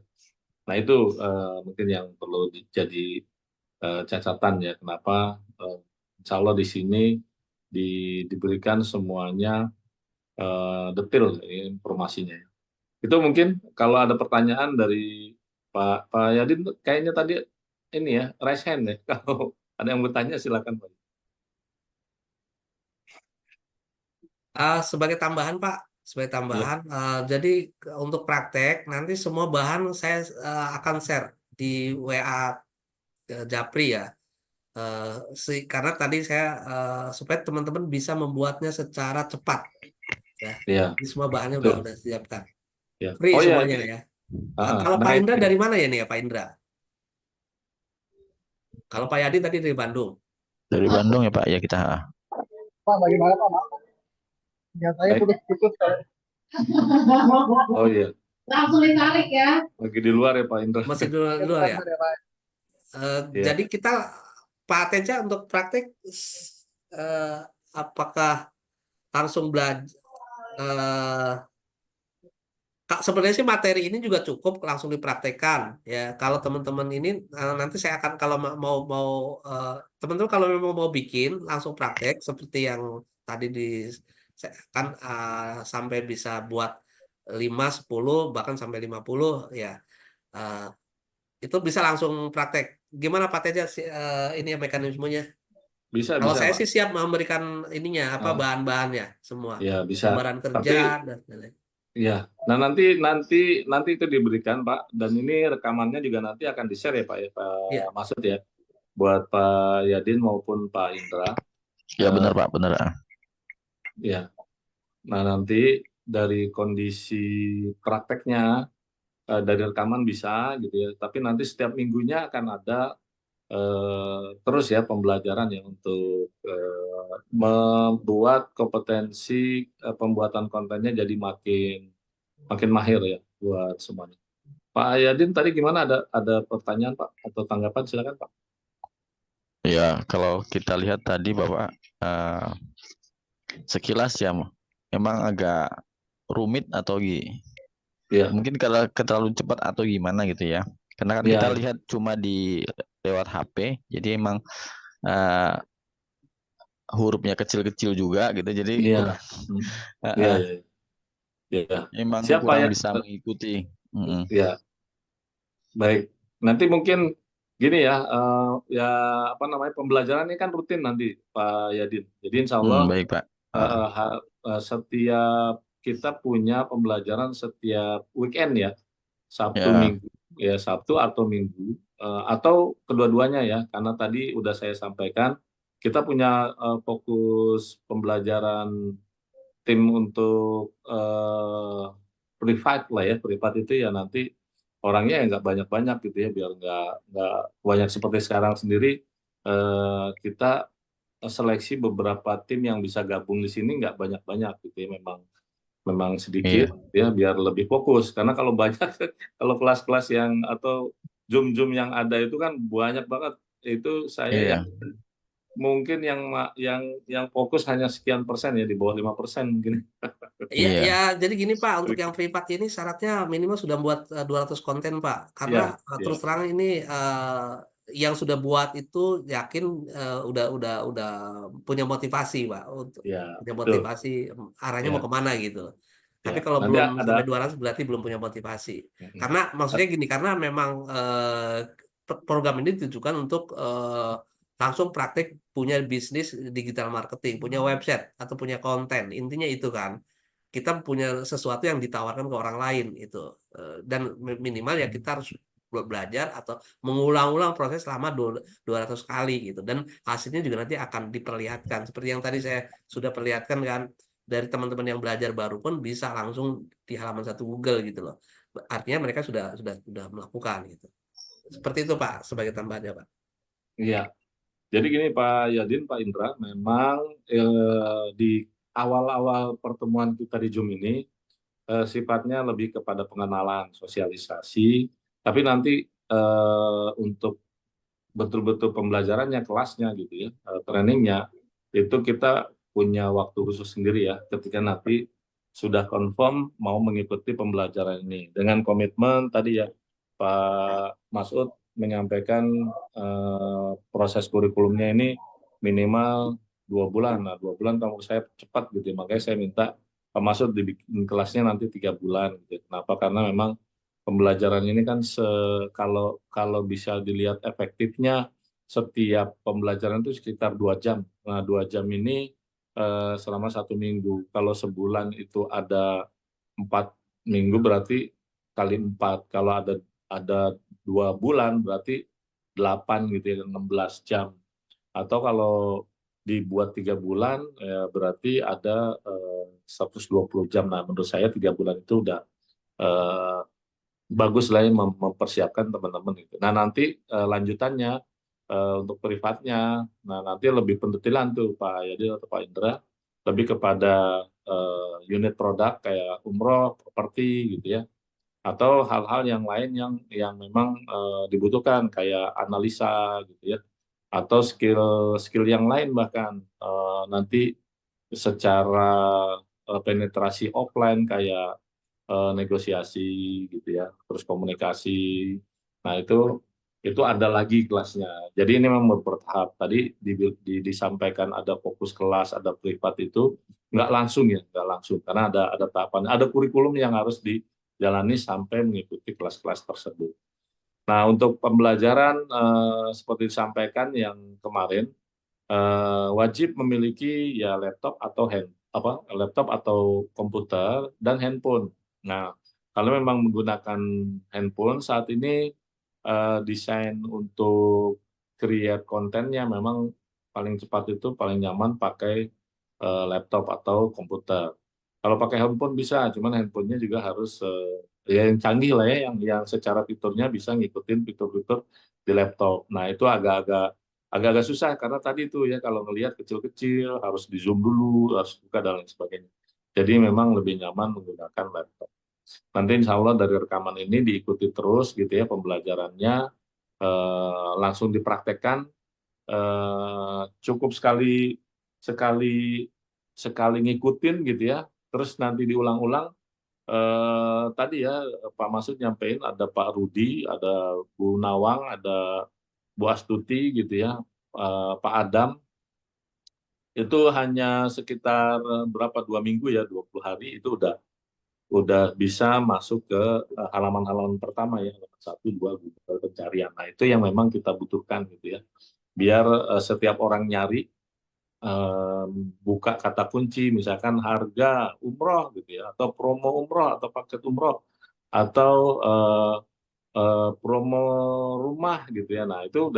Nah itu mungkin yang perlu jadi catatan ya, kenapa insya Allah di sini diberikan semuanya detail informasinya. Itu mungkin kalau ada pertanyaan dari Pak Yadin, kayaknya tadi ini ya, raise hand ya, kalau ada yang bertanya silakan Pak. Sebagai tambahan Pak, sebagai Ya, tambahan, jadi untuk praktek nanti semua bahan saya akan share di WA Japri ya. Karena tadi saya supaya teman-teman bisa membuatnya secara cepat ya. ya, Ini semua bahannya betul. udah siapkan. Ya. Free Oh ya, semuanya ini. ya. Kalau Pak Nah, Indra dari mana ya nih ya Pak Indra? Kalau Pak Yadi tadi dari Bandung. Dari Bandung ya Pak, ya kita. Pak, bagaimana Pak? Ya, saya baik. putus-putus. Oh iya, Langsung ditarik ya. lagi di luar ya Pak Indra. Masih dulu ya. Iya. Jadi kita Pak Teja untuk praktek apakah langsung belajar? Sebenarnya sih materi ini juga cukup langsung dipraktekkan ya. Kalau teman-teman ini nanti saya akan kalau mau teman-teman kalau memang mau bikin langsung praktek seperti yang tadi saya kan sampai bisa buat 5, 10 bahkan sampai 50 ya. eh, itu bisa langsung praktek. Gimana Pak Teja ini ya mekanismenya? Bisa, Kalau saya Pak. sih siap memberikan ininya apa Ah, bahan-bahannya semua. ya bisa. Gambaran kerja Tapi dan lain-lain. ya, nah nanti itu diberikan Pak, dan ini rekamannya juga nanti akan di-share ya Pak ya, Pak Iya. Masud ya, buat Pak Yadin maupun Pak Indra. Ya benar Pak, benar. Ya, nah nanti dari kondisi prakteknya, dari rekaman bisa gitu ya, tapi nanti setiap minggunya akan ada terus ya pembelajaran ya untuk membuat kompetensi pembuatan kontennya jadi makin mahir ya buat semuanya. Pak Yadin tadi gimana, ada pertanyaan Pak atau tanggapan, silakan Pak. Ya, kalau kita lihat tadi Bapak, sekilas ya memang agak rumit atau Ya, mungkin kalau terlalu cepat atau gimana gitu ya. Karena kan kita ya, lihat cuma di lewat HP, jadi emang eh, hurufnya kecil-kecil juga gitu. Jadi iya, kurang, Hmm. eh, Iya, eh, iya, iya. emang Siapa kurang ya? bisa mengikuti. Mm-mm. Ya, baik. Nanti mungkin gini ya, ya apa namanya pembelajaran ini kan rutin nanti Pak Yadin. Jadi Insya Allah Baik Pak. Ah, setiap kita punya pembelajaran setiap weekend ya, Sabtu ya, Minggu, ya Sabtu atau Minggu, atau kedua-duanya ya, karena tadi udah saya sampaikan kita punya fokus pembelajaran tim untuk privat lah ya, privat itu ya nanti orangnya ya nggak banyak-banyak gitu ya, biar nggak banyak seperti sekarang sendiri. Kita seleksi beberapa tim yang bisa gabung di sini nggak banyak-banyak gitu ya, memang memang sedikit iya, ya biar lebih fokus, karena kalau banyak kalau kelas-kelas yang atau Zoom-Zoom yang ada itu kan banyak banget, itu saya iya, mungkin yang fokus hanya sekian persen ya, di bawah 5% mungkin. Ya, ya, iya, jadi gini Pak, untuk yang privat ini syaratnya minimal sudah buat 200 konten Pak. Karena Ya, terus ya, terang ini yang sudah buat itu yakin udah punya motivasi Pak, untuk ya, punya betul. motivasi arahnya mau Ya, kemana gitu. Tapi ya. kalau Nanti belum ada. sampai 200 berarti belum punya motivasi. Mm-mm. Karena maksudnya gini, karena memang program ini ditujukan untuk langsung praktek punya bisnis digital marketing, punya website atau punya konten. Intinya itu kan kita punya sesuatu yang ditawarkan ke orang lain itu. Dan minimal ya kita harus belajar atau mengulang-ulang proses selama 200 kali gitu, dan hasilnya juga nanti akan diperlihatkan seperti yang tadi saya sudah perlihatkan kan, dari teman-teman yang belajar baru pun bisa langsung di halaman satu Google gitu loh, artinya mereka sudah melakukan gitu. Seperti itu Pak, sebagai tambahannya Pak. Iya. Jadi gini Pak Yadin, Pak Indra, memang di awal-awal pertemuan kita di Zoom ini sifatnya lebih kepada pengenalan, sosialisasi, tapi nanti untuk betul-betul pembelajarannya, kelasnya gitu ya, trainingnya, itu kita punya waktu khusus sendiri ya, ketika nanti sudah confirm mau mengikuti pembelajaran ini. Dengan komitmen tadi ya, Pak Masud menyampaikan proses kurikulumnya ini minimal 2 bulan. Nah, 2 bulan kalau saya cepat gitu ya, makanya saya minta Pak Masud dibikin kelasnya nanti 3 bulan. Gitu. Kenapa? Karena memang pembelajaran ini kan kalau kalau bisa dilihat efektifnya setiap pembelajaran itu sekitar 2 jam. Nah, 2 jam ini selama 1 minggu. Kalau sebulan itu ada 4 minggu berarti kali 4. Kalau ada 2 bulan berarti 8 gitu ya, 16 jam. Atau kalau dibuat 3 bulan berarti ada 120 jam. Nah, menurut saya 3 bulan itu udah eh, bagus lah ya, mempersiapkan teman-teman itu. Nah nanti lanjutannya untuk privatnya, nah nanti lebih pendetilan tuh Pak Yadi atau Pak Indra, lebih kepada unit produk kayak umroh, properti gitu ya, atau hal-hal yang lain yang memang dibutuhkan kayak analisa gitu ya, atau skill-skill yang lain bahkan nanti secara penetrasi offline kayak negosiasi gitu ya, terus komunikasi. Nah, itu ada lagi kelasnya. Jadi ini memang bertahap. Tadi disampaikan ada fokus kelas, ada privat itu nggak langsung ya, nggak langsung karena ada tahapan, ada kurikulum yang harus dijalani sampai mengikuti kelas-kelas tersebut. Nah, untuk pembelajaran seperti disampaikan yang kemarin wajib memiliki ya laptop atau komputer dan handphone. Nah, kalau memang menggunakan handphone saat ini desain untuk create kontennya memang paling cepat itu paling nyaman pakai laptop atau komputer. Kalau pakai handphone bisa, cuman handphonenya juga harus ya yang canggih lah ya, yang secara fiturnya bisa ngikutin fitur-fitur di laptop. Nah, itu agak-agak susah karena tadi itu ya kalau ngelihat kecil-kecil harus di zoom dulu, harus buka dan lain sebagainya. Jadi memang lebih nyaman menggunakan laptop. Nanti insya Allah dari rekaman ini diikuti terus gitu ya pembelajarannya, langsung dipraktekkan cukup sekali ngikutin gitu ya, terus nanti diulang-ulang. Tadi ya Pak Masud nyampein ada Pak Rudi, ada Bu Nawang, ada Bu Astuti gitu ya, Pak Adam, itu hanya sekitar berapa 2 minggu ya, 20 hari itu udah bisa masuk ke halaman-halaman pertama ya, halaman 1, 2 Google pencarian. Nah itu yang memang kita butuhkan gitu ya, biar setiap orang nyari buka kata kunci misalkan harga umroh gitu ya, atau promo umroh atau paket umroh, atau promo rumah gitu ya. Nah itu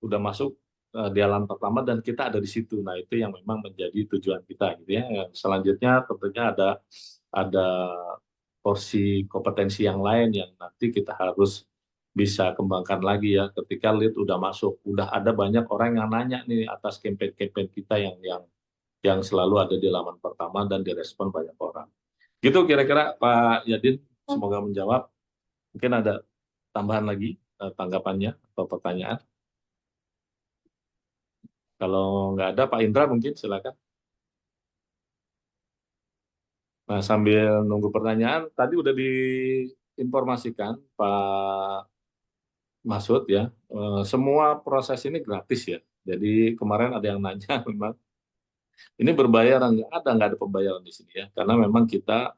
udah masuk di halaman pertama dan kita ada di situ. Nah itu yang memang menjadi tujuan kita gitu ya. Yang selanjutnya tentunya ada porsi kompetensi yang lain yang nanti kita harus bisa kembangkan lagi ya, ketika lead udah masuk, udah ada banyak orang yang nanya nih atas campaign-campaign kita yang selalu ada di halaman pertama dan direspon banyak orang. Gitu kira-kira Pak Yadin, semoga menjawab. Mungkin ada tambahan lagi tanggapannya atau pertanyaan. Kalau nggak ada Pak Indra mungkin silakan. Nah, sambil nunggu pertanyaan, tadi udah diinformasikan Pak Masud ya, semua proses ini gratis ya. Jadi kemarin ada yang nanya memang, ini berbayar nggak ada pembayaran di sini ya, karena memang kita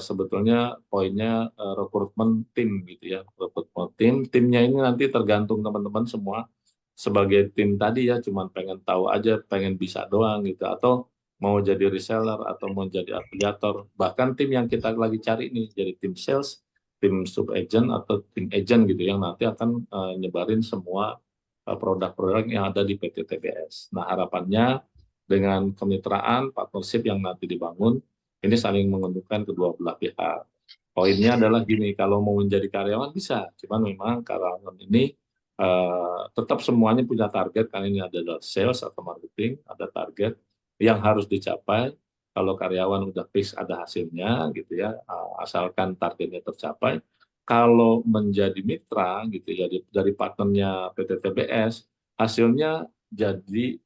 sebetulnya poinnya rekrutmen tim gitu ya, rekrutmen timnya ini nanti tergantung teman-teman semua sebagai tim tadi ya, cuman pengen tahu aja, pengen bisa doang gitu, atau mau jadi reseller atau mau jadi afiliator, bahkan tim yang kita lagi cari ini jadi tim sales, tim sub agent atau tim agent gitu yang nanti akan nyebarin semua produk-produk yang ada di PT TBS. Nah harapannya dengan kemitraan partnership yang nanti dibangun ini saling menguntungkan kedua belah pihak. Poinnya adalah gini, kalau mau menjadi karyawan bisa, cuman memang karyawan ini tetap semuanya punya target, karena ini adalah sales atau marketing, ada target yang harus dicapai. Kalau karyawan udah fix ada hasilnya gitu ya, asalkan targetnya tercapai. Kalau menjadi mitra gitu ya dari partnernya PT TBS, hasilnya jadi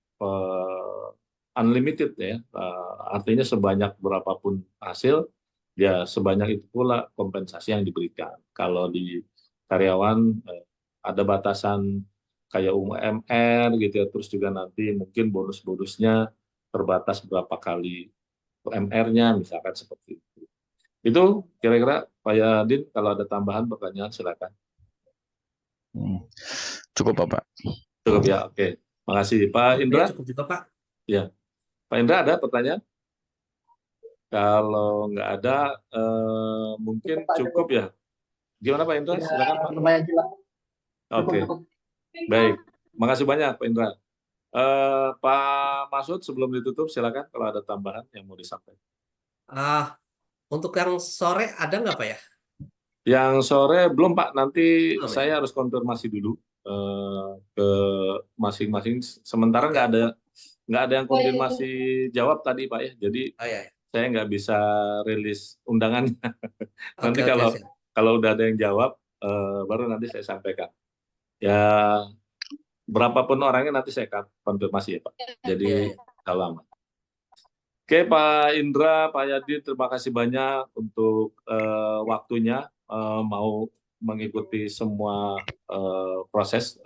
unlimited ya, artinya sebanyak berapapun hasil, ya sebanyak itu pula kompensasi yang diberikan. Kalau di karyawan ada batasan kayak UMR gitu ya, terus juga nanti mungkin bonus-bonusnya terbatas berapa kali UMR-nya, misalkan seperti itu. Itu kira-kira Pak Yadin, kalau ada tambahan pertanyaan silakan. Cukup Pak. Cukup ya, oke. Makasih Pak Indra. Cukup juga Pak. Ya, Pak Indra ada pertanyaan? Kalau nggak ada, mungkin cukup ya. Gimana Pak Indra? Silakan Pak. Lumayan jelas. Oke, baik. Makasih banyak Pak Indra. Pak Masud, sebelum ditutup, silakan kalau ada tambahan yang mau disampaikan. Untuk yang sore ada nggak Pak ya? Yang sore belum Pak, nanti Belum ya? saya harus konfirmasi dulu ke masing-masing. Sementara nggak ada yang konfirmasi jawab tadi Pak ya. Jadi ya. saya nggak bisa rilis undangannya. Nanti Oke, kalau udah ada yang jawab, baru nanti saya sampaikan. Ya, berapapun orangnya nanti saya akan konfirmasi ya Pak. Jadi kalau lama. Oke Pak Indra, Pak Yadi, terima kasih banyak untuk waktunya mau mengikuti semua proses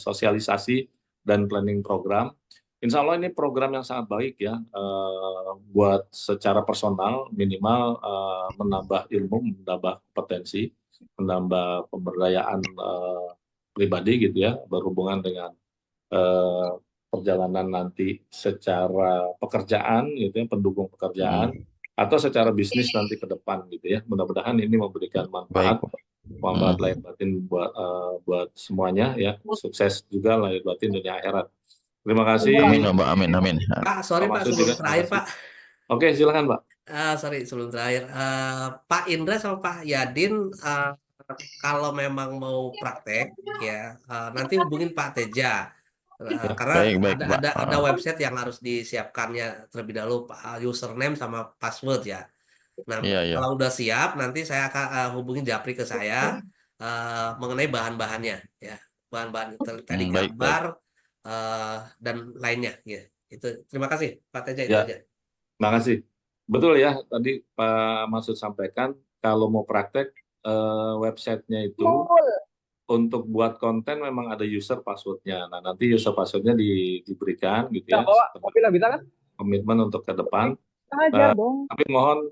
sosialisasi dan planning program. Insya Allah ini program yang sangat baik ya, buat secara personal minimal menambah ilmu, menambah kompetensi, menambah pemberdayaan pribadi gitu ya, berhubungan dengan perjalanan nanti secara pekerjaan gitu ya, pendukung pekerjaan, atau secara bisnis nanti ke depan gitu ya. Mudah-mudahan ini memberikan manfaat lahir batin buat semuanya ya. Sukses juga lahir batin dunia akhirat. Terima kasih. Amin. Pak, sorry Pak, sebelum terakhir Pak. Oke, silakan Pak. Sorry sebelum terakhir, Pak Indra sama Pak Yadin, kalau memang mau praktek ya nanti hubungin Pak Teja. Karena Baik, Pak. ada website yang harus disiapkannya terlebih dahulu, username sama password ya. Nah, kalau udah siap nanti saya akan hubungin Japri ke saya mengenai bahan-bahannya ya. Bahan-bahan tadi gambar, dan lainnya ya. Itu terima kasih Pak Teja, itu Ya. aja. Terima kasih. Betul ya, tadi Pak Masud sampaikan, kalau mau praktek, websitenya itu untuk buat konten memang ada user password-nya. Nah, nanti user password-nya diberikan gitu ya, Kopi lah bisa kan? komitmen untuk ke depan. Ajar dong. Tapi mohon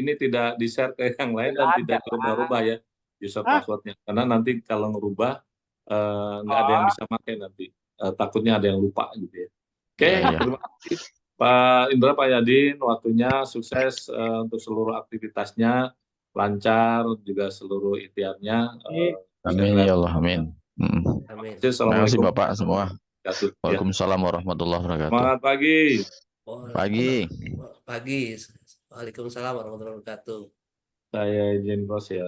ini tidak di-share ke yang lain dan Tidak tidak ada, dirubah-rubah ya user Hah? password-nya. Karena nanti kalau ngerubah, nggak ada yang bisa pakai nanti. Takutnya ada yang lupa gitu ya. Oke, Iya, iya. terima kasih Pak Indra, Pak Yadin, waktunya sukses untuk seluruh aktivitasnya, lancar juga seluruh ikhtiarnya. Amin ya Allah, amin. Amin. Terima kasih Assalamualaikum Bapak semua. warahmatullahi wabarakatuh. Ya. Waalaikumsalam warahmatullahi wabarakatuh. Semangat pagi. Pagi. Pagi. Waalaikumsalam warahmatullahi wabarakatuh. Saya izin bos ya.